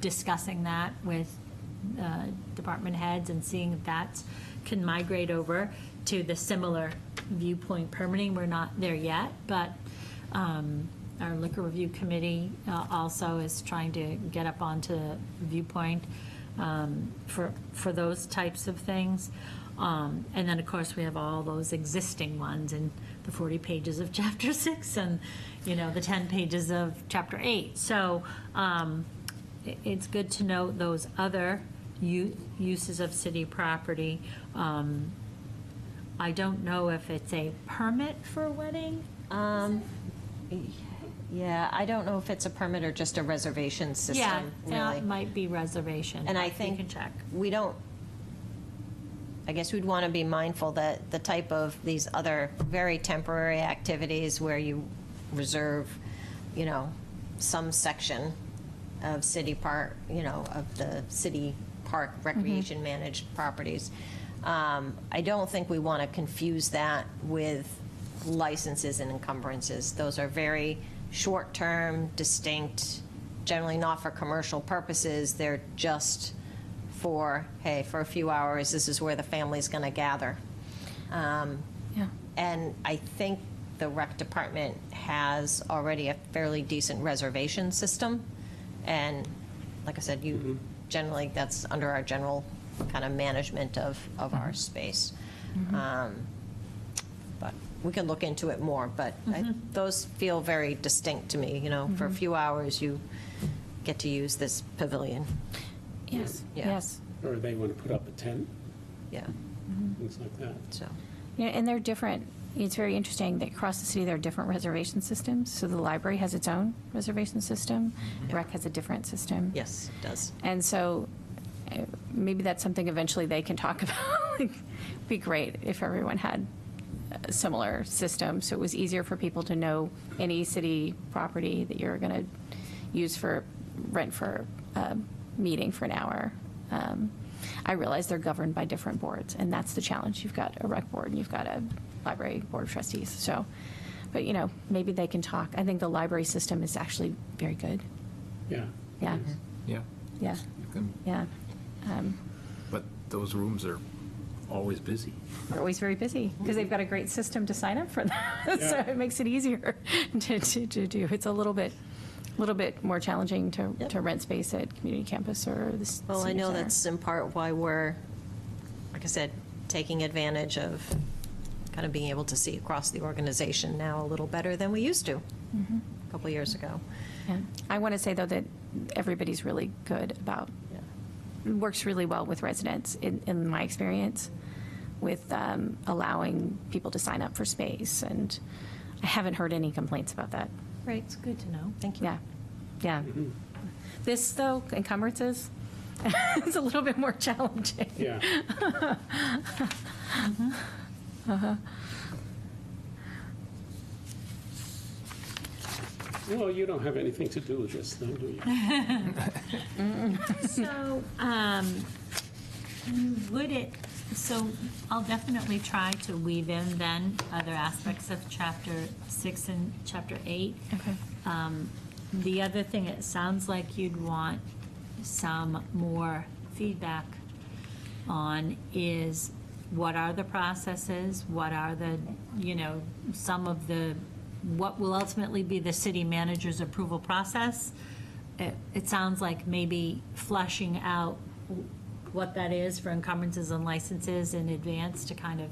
discussing that with department heads and seeing if that can migrate over to the similar viewpoint permitting. We're not there yet, but our liquor review committee also is trying to get up onto viewpoint for those types of things. And then, of course, we have all those existing ones in the 40 pages of Chapter 6 and, you know, the 10 pages of Chapter 8. So it's good to note those other uses of city property. I don't know if it's a permit for a wedding. Yeah, I don't know if it's a permit or just a reservation Yeah, system, that really. might be reservation. And I We think can check. we don't, I guess we'd want to be mindful that the type of these other very temporary activities where you reserve, you know, some section of city park, you know, of the city park recreation managed properties. I don't think we want to confuse that with licenses and encumbrances. Those are very short-term, distinct, generally not for commercial purposes. They're just for, hey, for a few hours, this is where the family's going to gather. Yeah. And I think the rec department has already a fairly decent reservation system. And like I said, you, generally, that's under our general kind of management of our space. But we can look into it more, but those feel very distinct to me, you know, for a few hours, you get to use this pavilion. Yes, Yeah. yes. Or they want to put up a tent, Yeah, things like that. so, Yeah, and they're different. It's very interesting that across the city, there are different reservation systems. So the library has its own reservation system. Rec has a different system. yes, it does. And so maybe that's something eventually they can talk about. Like, it'd be great if everyone had a similar system, so it was easier for people to know any city property that you're going to use for rent for a meeting for an hour. I realize they're governed by different boards, and that's the challenge. You've got a rec board and you've got a library board of trustees. So, but you know, maybe they can talk. I think the library system is actually very good. Yeah. Yeah. Yeah, Yeah, you can, yeah. but those rooms are always busy. They're always very busy because they've got a great system to sign up for that. So Yeah. it makes it easier to do. It's a little bit more challenging to rent space at community campus or the Well, I senior know center. that's in part why we're, like I said, taking advantage of kind of being able to see across the organization now a little better than we used to a couple years ago. Yeah. I want to say, though, that everybody's really good about, works really well with residents, in my experience, with allowing people to sign up for space. And I haven't heard any complaints about that. Right. It's good to know. Thank you. Yeah, yeah. This, though, encumbrances, it's a little bit more challenging. Yeah. Well, you don't have anything to do with this, then, do you? So, so I'll definitely try to weave in then other aspects of Chapter 6 and Chapter 8. Okay. The other thing, it sounds like you'd want some more feedback on is what are the processes, what are the, some of the, what will ultimately be the city manager's approval process. It sounds like maybe fleshing out what that is for encumbrances and licenses in advance to kind of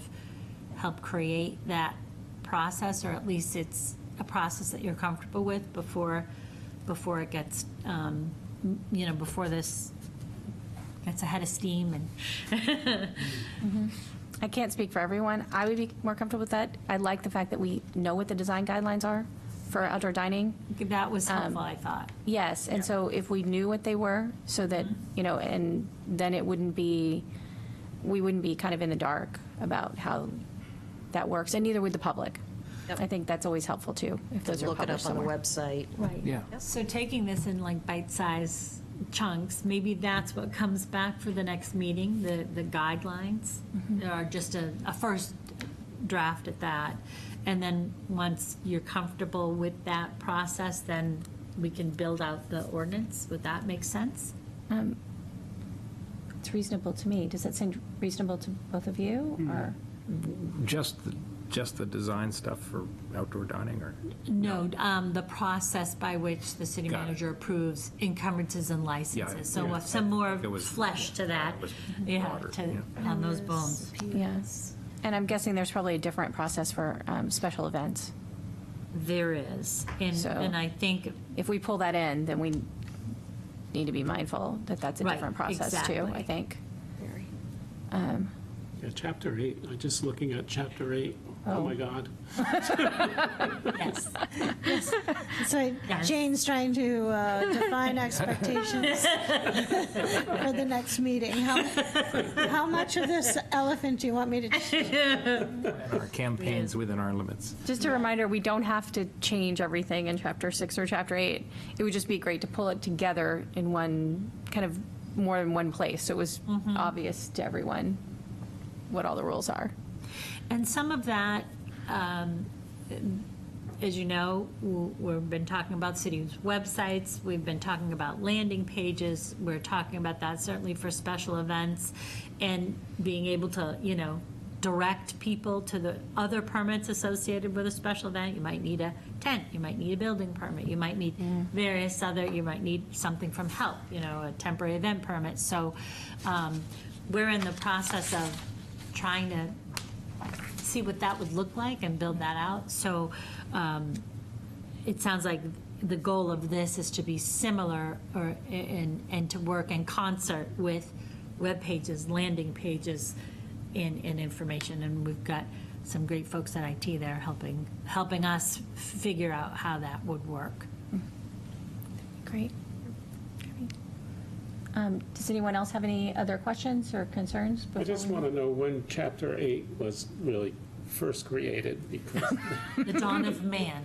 help create that process, or at least it's a process that you're comfortable with before it gets, before this gets ahead of steam and. I can't speak for everyone. I would be more comfortable with that. I like the fact that we know what the design guidelines are for outdoor dining. That was helpful, I thought. Yes, and so if we knew what they were, so that, and then we wouldn't be kind of in the dark about how that works, and neither would the public. Yep. I think that's always helpful, too, if those are Look it published up on the somewhere. website. Right. Yeah. So taking this in like bite-sized chunks, maybe that's what comes back for the next meeting, the guidelines, or just a first draft at that. And then once you're comfortable with that process, then we can build out the ordinance. Would that make sense? It's reasonable to me. Does that seem reasonable to both of you, or? Just the design stuff for outdoor dining, or? No, the process by which the city Got it. manager approves encumbrances and Yeah, licenses. So yeah. some more It was- flesh to that, it was yeah, broader, on those bones. Yes. And I'm guessing there's probably a different process for special events. There is, So- and I think, If we pull that in, then we need to be mindful that that's a Right, different process, too, exactly. I think. Yeah, Chapter 8, I'm just looking at Chapter 8. Oh, my God. yes, So Yes. Jane's trying to define expectations for the next meeting. How much of this elephant do you want me to? Our campaigns within our limits. Just a reminder, we don't have to change everything in Chapter 6 or Chapter 8. It would just be great to pull it together in one, kind of more than one place, so it was obvious to everyone what all the rules are. and some of that, as you know, we've been talking about cities' websites, we've been talking about landing pages, we're talking about that certainly for special events, and being able to, direct people to the other permits associated with a special event. You might need a tent, you might need a building permit, you might need various other, you might need something from HELP, a temporary event permit. So we're in the process of trying to see what that would look like and build that out. So it sounds like the goal of this is to be similar and to work in concert with web pages, landing pages, and information. And we've got some great folks at IT there helping us figure out how that would work. Great. Does anyone else have any other questions or concerns? I just want to know when Chapter 8 was really first created, because The dawn of man.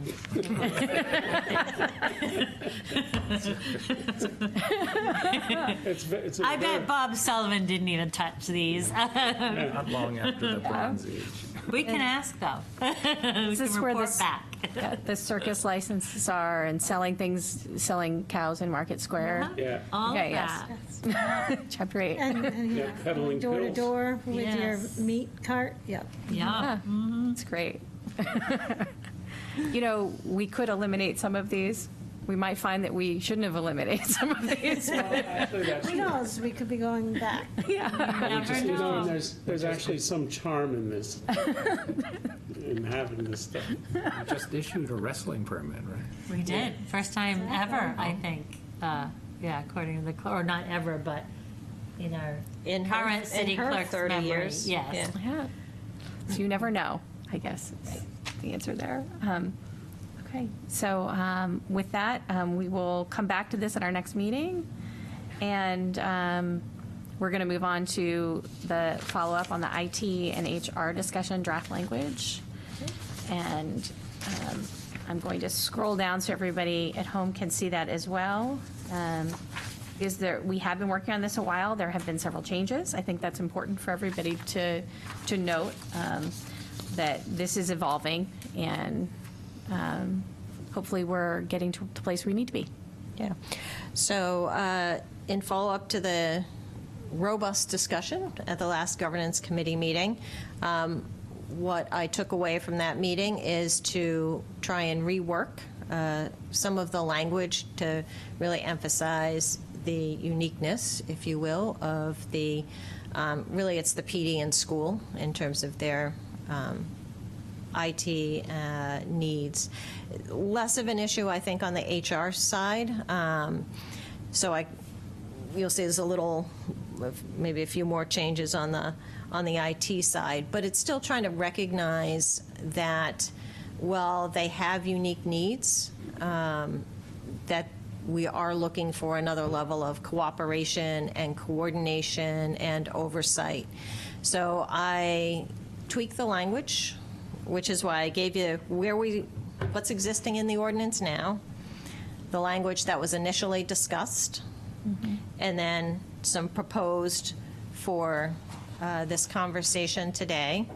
it's a I very- bet Bob Sullivan didn't even touch these. Not long after the Bronze Age. We can ask, though. We This is can where report this- back. The circus licenses are and selling cows in Market Square. Yeah, All Okay, yes. that. Chapter 8. And yeah, peddling door to pills. door with your Yes. meat cart, yep. Yeah. It's great. You know, we could eliminate some of these. We might find that we shouldn't have eliminated some of these. Actually, that's Who true. knows, we could be going back. Never You know, know. and there's actually some charm in this, in having this stuff. We just issued a wrestling permit, right? We did. First time ever, I think. Yeah, according to the, or not ever, but in our In her- current in city her clerk's 30 memory. years. Yes. Yeah. Yeah. So you never know, I guess, is the answer there. Okay, so with that, we will come back to this at our next meeting, and we're going to move on to the follow-up on the IT and HR discussion draft language. And I'm going to scroll down so everybody at home can see that as well. We have been working on this a while. There have been several changes. I think that's important for everybody to note, that this is evolving, and hopefully we're getting to the place we need to be. Yeah. So in follow-up to the robust discussion at the last governance committee meeting, what I took away from that meeting is to try and rework some of the language to really emphasize the uniqueness, if you will, of the, really it's the PD in school in terms of their IT needs. Less of an issue, I think, on the HR side. So you'll see there's a little, maybe a few more changes on the IT side, but it's still trying to recognize that while they have unique needs, that we are looking for another level of cooperation and coordination and oversight. So I tweaked the language, which is why I gave you what's existing in the ordinance now, the language that was initially discussed, and then some proposed for this conversation today.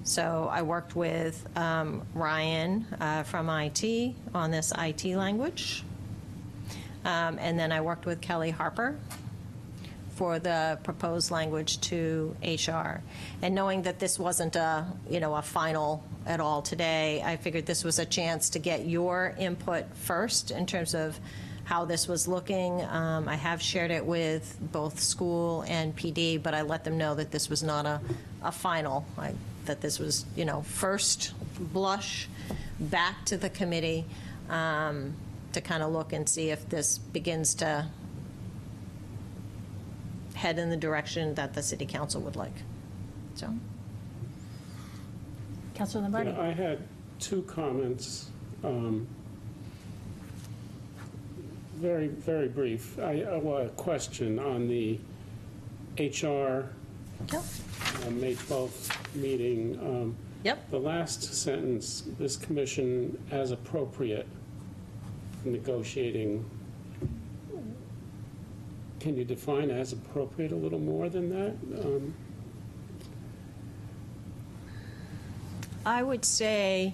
So I worked with Ryan from IT on this IT language. And then I worked with Kelly Harper for the proposed language to HR. And knowing that this wasn't a final at all today, I figured this was a chance to get your input first in terms of how this was looking. I have shared it with both school and PD, but I let them know that this was not a final, that this was, first blush back to the committee to kind of look and see if this begins to head in the direction that the city council would like. So, Councilor Lombardi? I had two comments, very, very brief. A question on the HR yep. May 12th meeting. Yep. The last sentence, this commission as appropriate negotiating. Can you define as appropriate a little more than that? I would say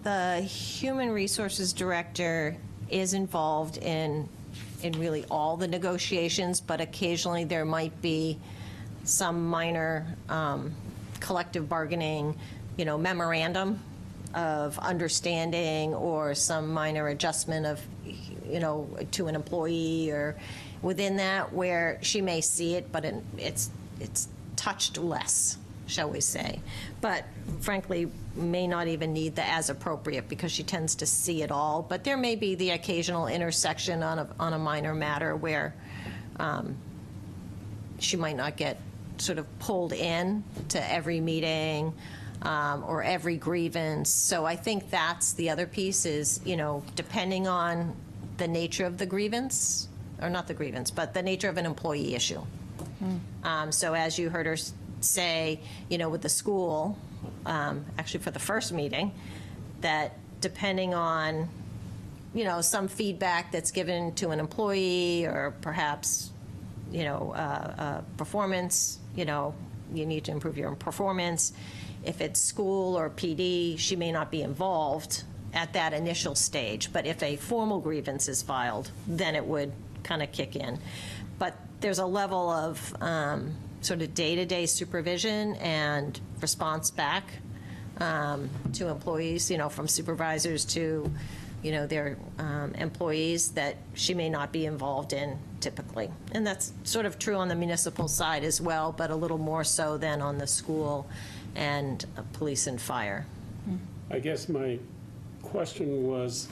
the human resources director is involved in really all the negotiations, but occasionally there might be some minor collective bargaining, memorandum of understanding or some minor adjustment of, to an employee or within that where she may see it, but it's touched less, shall we say. But frankly, may not even need the as appropriate because she tends to see it all. But there may be the occasional intersection on a minor matter where she might not get sort of pulled in to every meeting or every grievance. So I think that's the other piece is, depending on the nature of the grievance, or not the grievance, but the nature of an employee issue. So as you heard her say, with the school, actually for the first meeting, that depending on, some feedback that's given to an employee or perhaps, performance, you need to improve your performance. If it's school or PD, she may not be involved at that initial stage. But if a formal grievance is filed, then it would kind of kick in. But there's a level of sort of day-to-day supervision and response back to employees, from supervisors to, their employees that she may not be involved in typically. And that's sort of true on the municipal side as well, but a little more so than on the school and police and fire. I guess my question was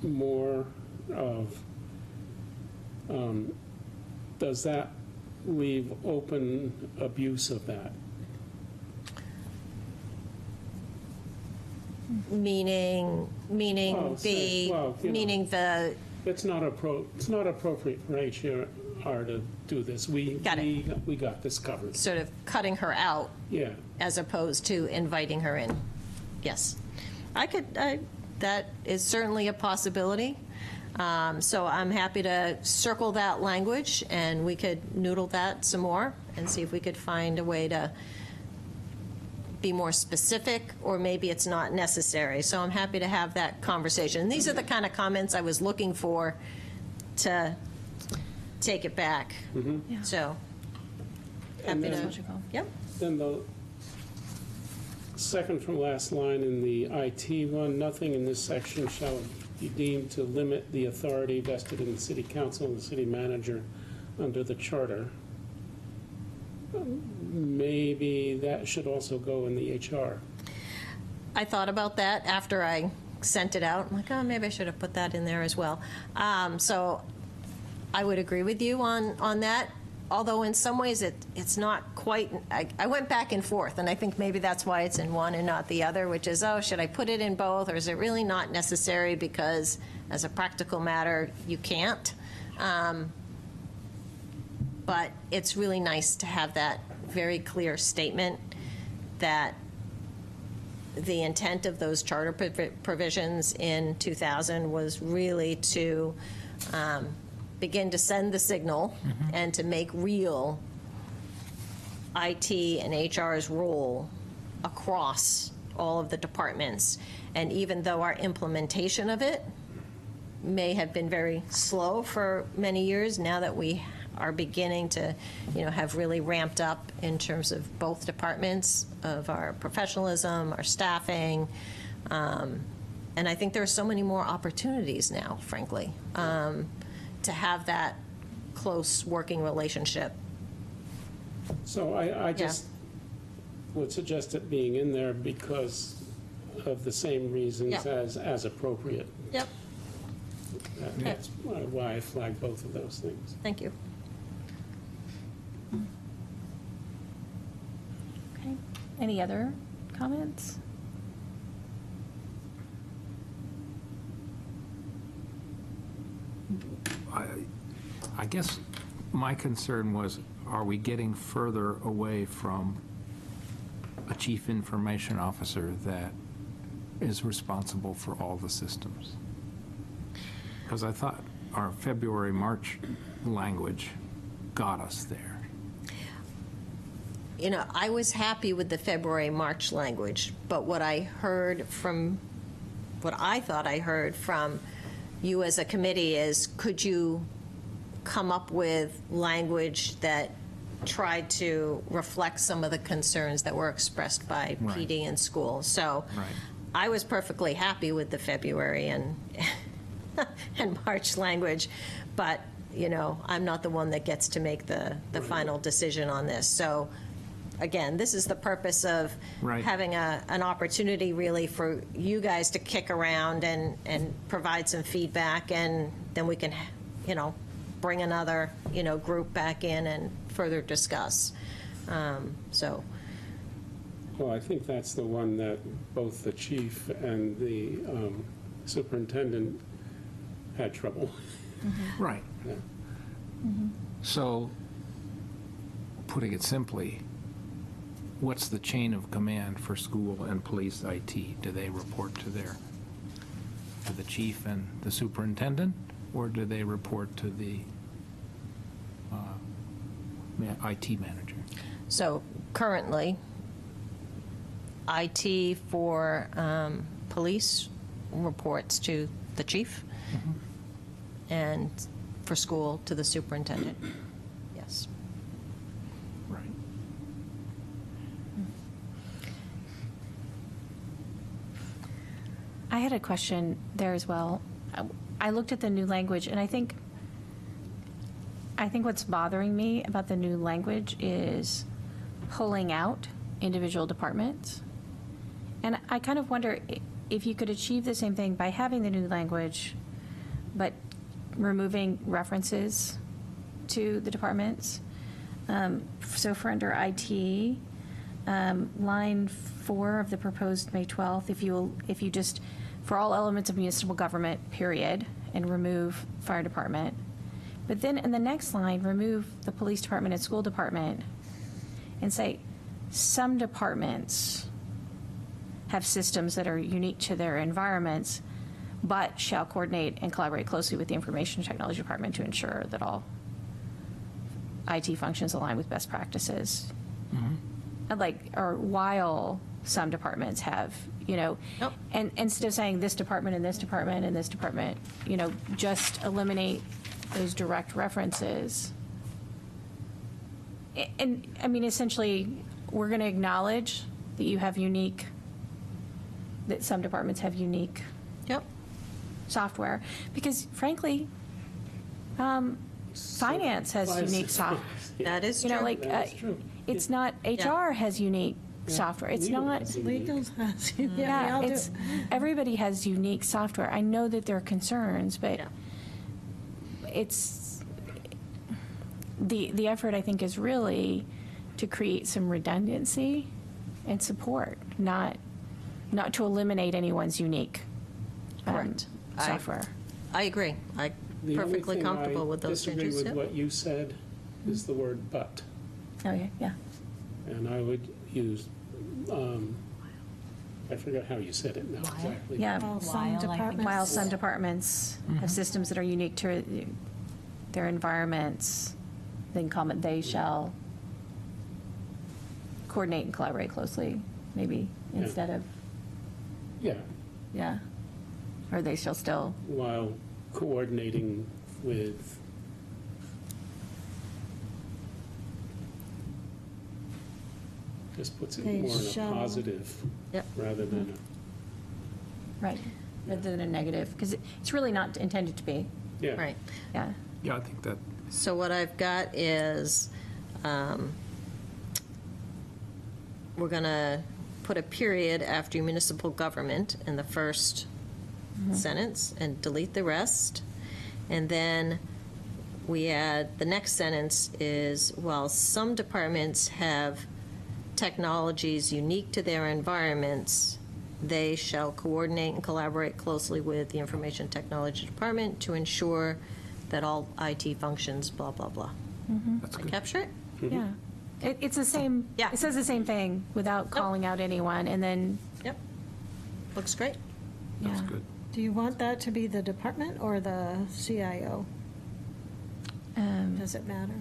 more of, does that leave open abuse of that? Meaning Well, say- well, the, It's not appropriate for HR to do this. Got it. We got this covered. sort of cutting her out Yeah. as opposed to inviting her in. Yes. That is certainly a possibility. So I'm happy to circle that language, and we could noodle that some more and see if we could find a way to be more specific, or maybe it's not necessary. So I'm happy to have that conversation. And these are the kind of comments I was looking for to take it back. Yeah. So, And happy then- to, yep. Then the second from last line in the IT one, nothing in this section shall be deemed to limit the authority vested in the city council and the city manager under the charter. Maybe that should also go in the HR. I thought about that after I sent it out. I'm like, oh, maybe I should have put that in there as well. So I would agree with you on that, although in some ways it's not quite, I went back and forth, and I think maybe that's why it's in one and not the other, which is, oh, should I put it in both, or is it really not necessary because as a practical matter, you can't? But it's really nice to have that very clear statement that the intent of those charter provisions in 2000 was really to begin to send the signal and to make real IT and HR's role across all of the departments. And even though our implementation of it may have been very slow for many years, now that we are beginning to, have really ramped up in terms of both departments, of our professionalism, our staffing. And I think there are so many more opportunities now, frankly, to have that close working relationship. So I just would suggest it being in there because of the same reasons Yep. as appropriate. Yep. That's why I flagged both of those things. Thank you. Okay. Any other comments? I guess my concern was, are we getting further away from a chief information officer that is responsible for all the systems? Because I thought our February, March language got us there. I was happy with the February, March language, but what I thought I heard from you as a committee is, could you come up with language that tried to reflect some of the concerns that were expressed by Right. PD and school? So Right. I was perfectly happy with the February and March language, but, I'm not the one that gets to make the final decision on this. So, again, this is the purpose of Right. having an opportunity really for you guys to kick around and provide some feedback, and then we can, bring another, group back in and further discuss. So, Well, I think that's the one that both the chief and the superintendent had trouble. Right. Yeah. So, putting it simply, what's the chain of command for school and police IT? Do they report to the chief and the superintendent, or do they report to the IT manager. So currently, IT for police reports to the chief, and for school to the superintendent. Yes. Right. I had a question there as well. I looked at the new language, and I think what's bothering me about the new language is pulling out individual departments. And I kind of wonder if you could achieve the same thing by having the new language, but removing references to the departments. So for under IT, line 4 of the proposed May 12th, if you just, for all elements of municipal government, period, and remove fire department. But then in the next line, remove the police department and school department and say, some departments have systems that are unique to their environments, but shall coordinate and collaborate closely with the information technology department to ensure that all IT functions align with best practices. Or while some departments have, Yep. and instead of saying this department and this department and this department, just eliminate those direct references. And I mean, essentially, we're going to acknowledge that you have that some departments have unique Yep. software, because frankly, finance has unique software. That is true. That's true. It's not, HR has unique software. It's Legal not, has Legal has, yeah, we yeah, all do. it's, everybody has unique software. I know that there are concerns, but Yeah. it's, the effort, I think, is really to create some redundancy and support, not to eliminate anyone's unique Correct. software. I agree. I'm The only perfectly thing comfortable I with those disagree changes. with Yep. what you said is the word "but," Oh, yeah. and I would use, I forgot how you said it now exactly. Yeah. Well, While, some I think departments. While some departments have systems that are unique to their environments, then comment, they shall coordinate and collaborate closely, maybe, Yeah. instead of, Yeah, yeah. Or they shall still, while coordinating with, just puts it They more in a shall- positive Yep. rather than right, rather than a negative, because it's really not intended to be, yeah. Right. yeah. Yeah, I think that, So what I've got is, we're going to put a period after municipal government in the first sentence and delete the rest. And then we add, the next sentence is, while some departments have technologies unique to their environments, they shall coordinate and collaborate closely with the Information Technology Department to ensure that all IT functions, blah, blah, blah. that's Did I good. capture it? Yeah. It's the same, Yeah. it says the same thing without calling out anyone, and then, Yep. Looks great. That's yeah. good. Do you want that to be the department or the CIO? Does it matter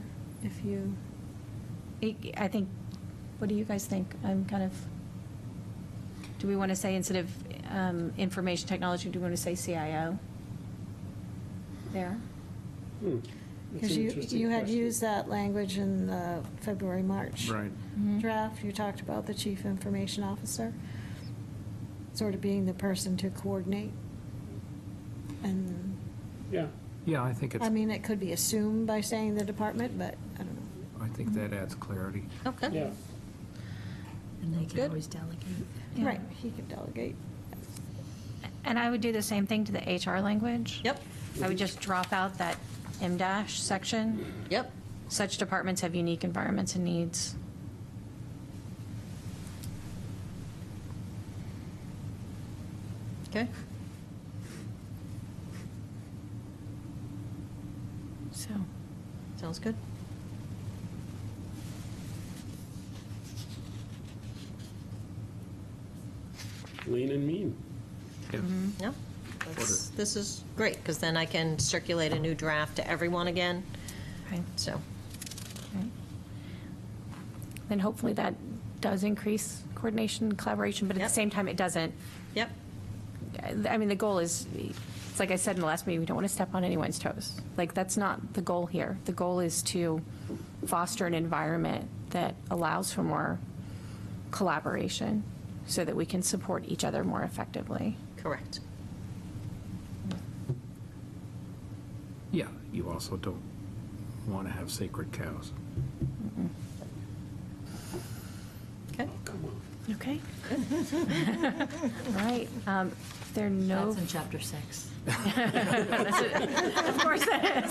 if you, I think, what do you guys think? I'm kind of, do we want to say instead of information technology, do we want to say CIO there? That's because an you interesting had question. used that language in the February, March Right. draft. You talked about the chief information officer, sort of being the person to coordinate. And, Yeah, Yeah, I think it's, I mean, it could be assumed by saying the department, but I don't know. I think that adds clarity. Okay. yeah. And they can Good. always delegate. Yeah. Right, he could delegate. And I would do the same thing to the HR language. Yep, I would just drop out that M dash section. yep. Such departments have unique environments and needs. Okay. So, Sounds good. Lean and mean. Yeah. No? This is great, because then I can circulate a new draft to everyone again, right, so. right. then hopefully that does increase coordination, collaboration, but at Yep. the same time, it doesn't. Yep. I mean, the goal is, it's like I said in the last meeting, we don't want to step on anyone's toes. Like, that's not the goal here. The goal is to foster an environment that allows for more collaboration so that we can support each other more effectively. Correct. Yeah, you also don't want to have sacred cows. Okay. Come on. Okay. All right. If there are no, That's in chapter 6. of course that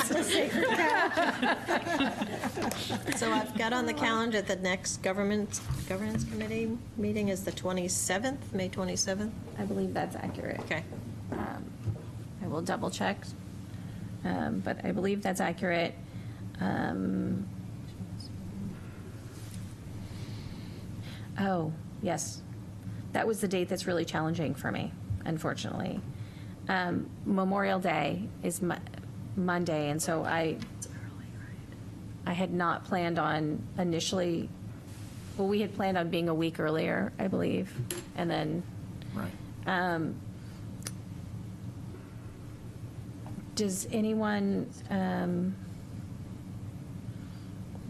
is. So I've got on the calendar the next governance committee meeting is the 27th, May 27th. I believe that's accurate. Okay. I will double check, but I believe that's accurate. Oh, yes. That was the date that's really challenging for me, unfortunately. Memorial Day is Monday, and so I had not planned on initially, well, we had planned on being a week earlier, I believe, and then Right.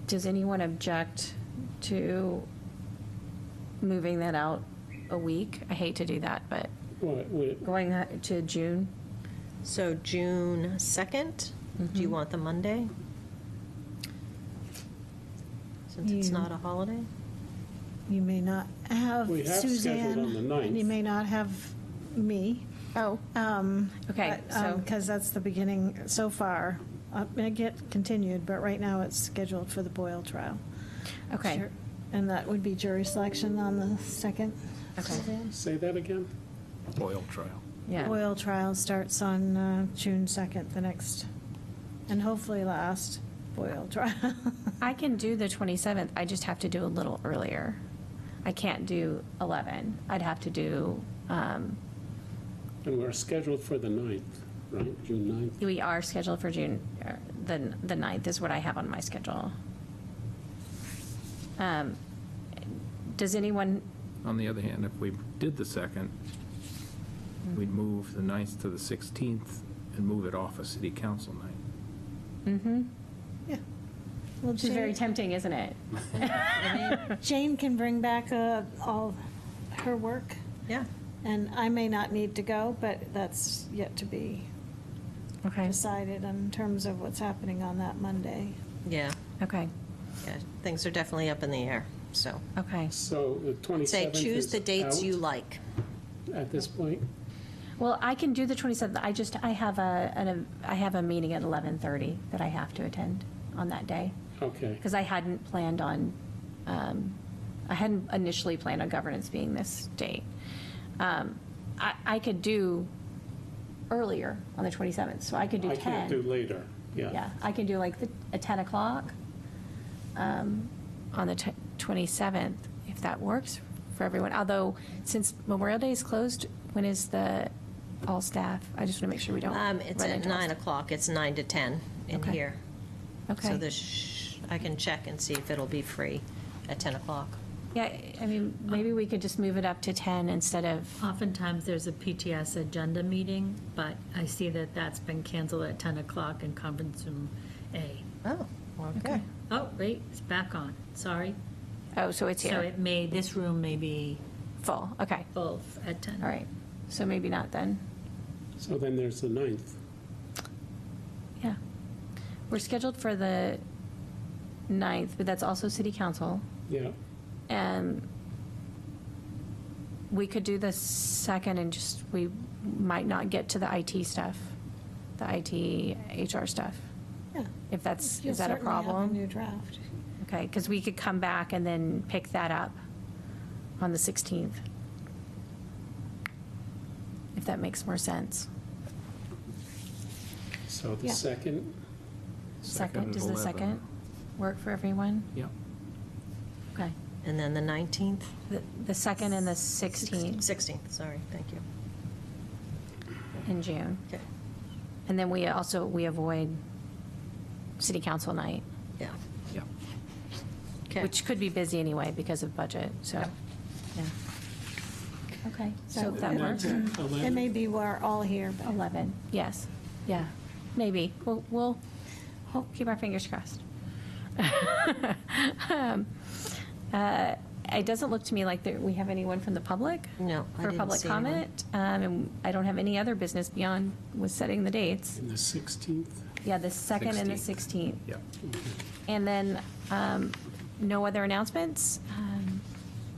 Does anyone object to moving that out a week? I hate to do that, but going to June? So June 2nd, do you want the Monday? Since it's You- not a holiday? You may not have We have Suzanne. scheduled on the 9th. You may not have me. Oh, okay, so, Because that's the beginning so far. It may get continued, but right now it's scheduled for the Boyle trial. okay, Sure. And that would be jury selection on the 2nd. Okay. Suzanne? Say that again? Oil trial. yeah. Boyle trial starts on June 2nd, the next, and hopefully last Boyle trial. I can do the 27th, I just have to do a little earlier. I can't do 11. I'd have to do, And we're scheduled for the 9th, right? June 9th? we are scheduled for June, the 9th is what I have on my schedule. Does anyone, On the other hand, if we did the 2nd, we'd move the 9th to the 16th and move it off a city council night. Yeah. Well, which is very tempting, isn't it? Jane can bring back all her work, Yeah. and I may not need to go, but that's yet to be Okay, decided in terms of what's happening on that Monday. Yeah. okay, Yeah. Things are definitely up in the air, so. okay. So the 27th Say, is choose the dates out you like. at this point? Well, I can do the 27th, I have a meeting at 11:30 that I have to attend on that day. Okay. Because I hadn't planned on, I hadn't initially planned on governance being this date. I could do earlier on the 27th, so I could do 10. I can't do later, Yeah, I can do like at 10 o'clock on the 27th, if that works for everyone. Although, since Memorial Day is closed, when is the all staff? I just want to make sure we don't. It's run at into all 9 staff. o'clock. It's 9 to 10 in Okay. here. So Okay. I can check and see if it'll be free at 10 o'clock. Yeah, I mean, maybe we could just move it up to 10 instead of, Oftentimes, there's a PTS agenda meeting, but I see that that's been canceled at 10 o'clock in conference room A. Oh, okay. Oh, wait, it's back on, sorry. Oh, so it's So here, it may, this room may be full, okay, full at 10. all right. So maybe not then. So then there's the 9th. Yeah. We're scheduled for the 9th, but that's also city council. Yeah. And we could do the 2nd and just, we might not get to the IT stuff, the IT, HR stuff. Yeah. If that's, You'll is that a certainly have problem? new draft. Okay, because we could come back and then pick that up on the 16th. If that makes more sense. So the Yeah. 2nd, Second, at does the 11. 2nd work for everyone? Yep. Okay. And then the 19th? The 2nd and the 16th 16th, sorry, thank you. in June. Okay, And then we avoid city council night. yeah. Yep. Okay. which could be busy anyway because of budget, so, yeah. Okay, so if that And works. that's at It 11? may be we're all here, but 11, yes, yeah, maybe. We'll keep our fingers crossed. It doesn't look to me like we have anyone from the public. No, I For didn't public see anyone. comment. And I don't have any other business beyond with setting the dates. And the 16th? Yeah, the 2nd and the 16th. Yep. And then no other announcements.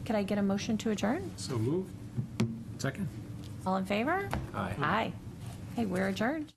Could I get a motion to adjourn? So moved? Second? All in favor? Aye. Aye. Hey, we're adjourned.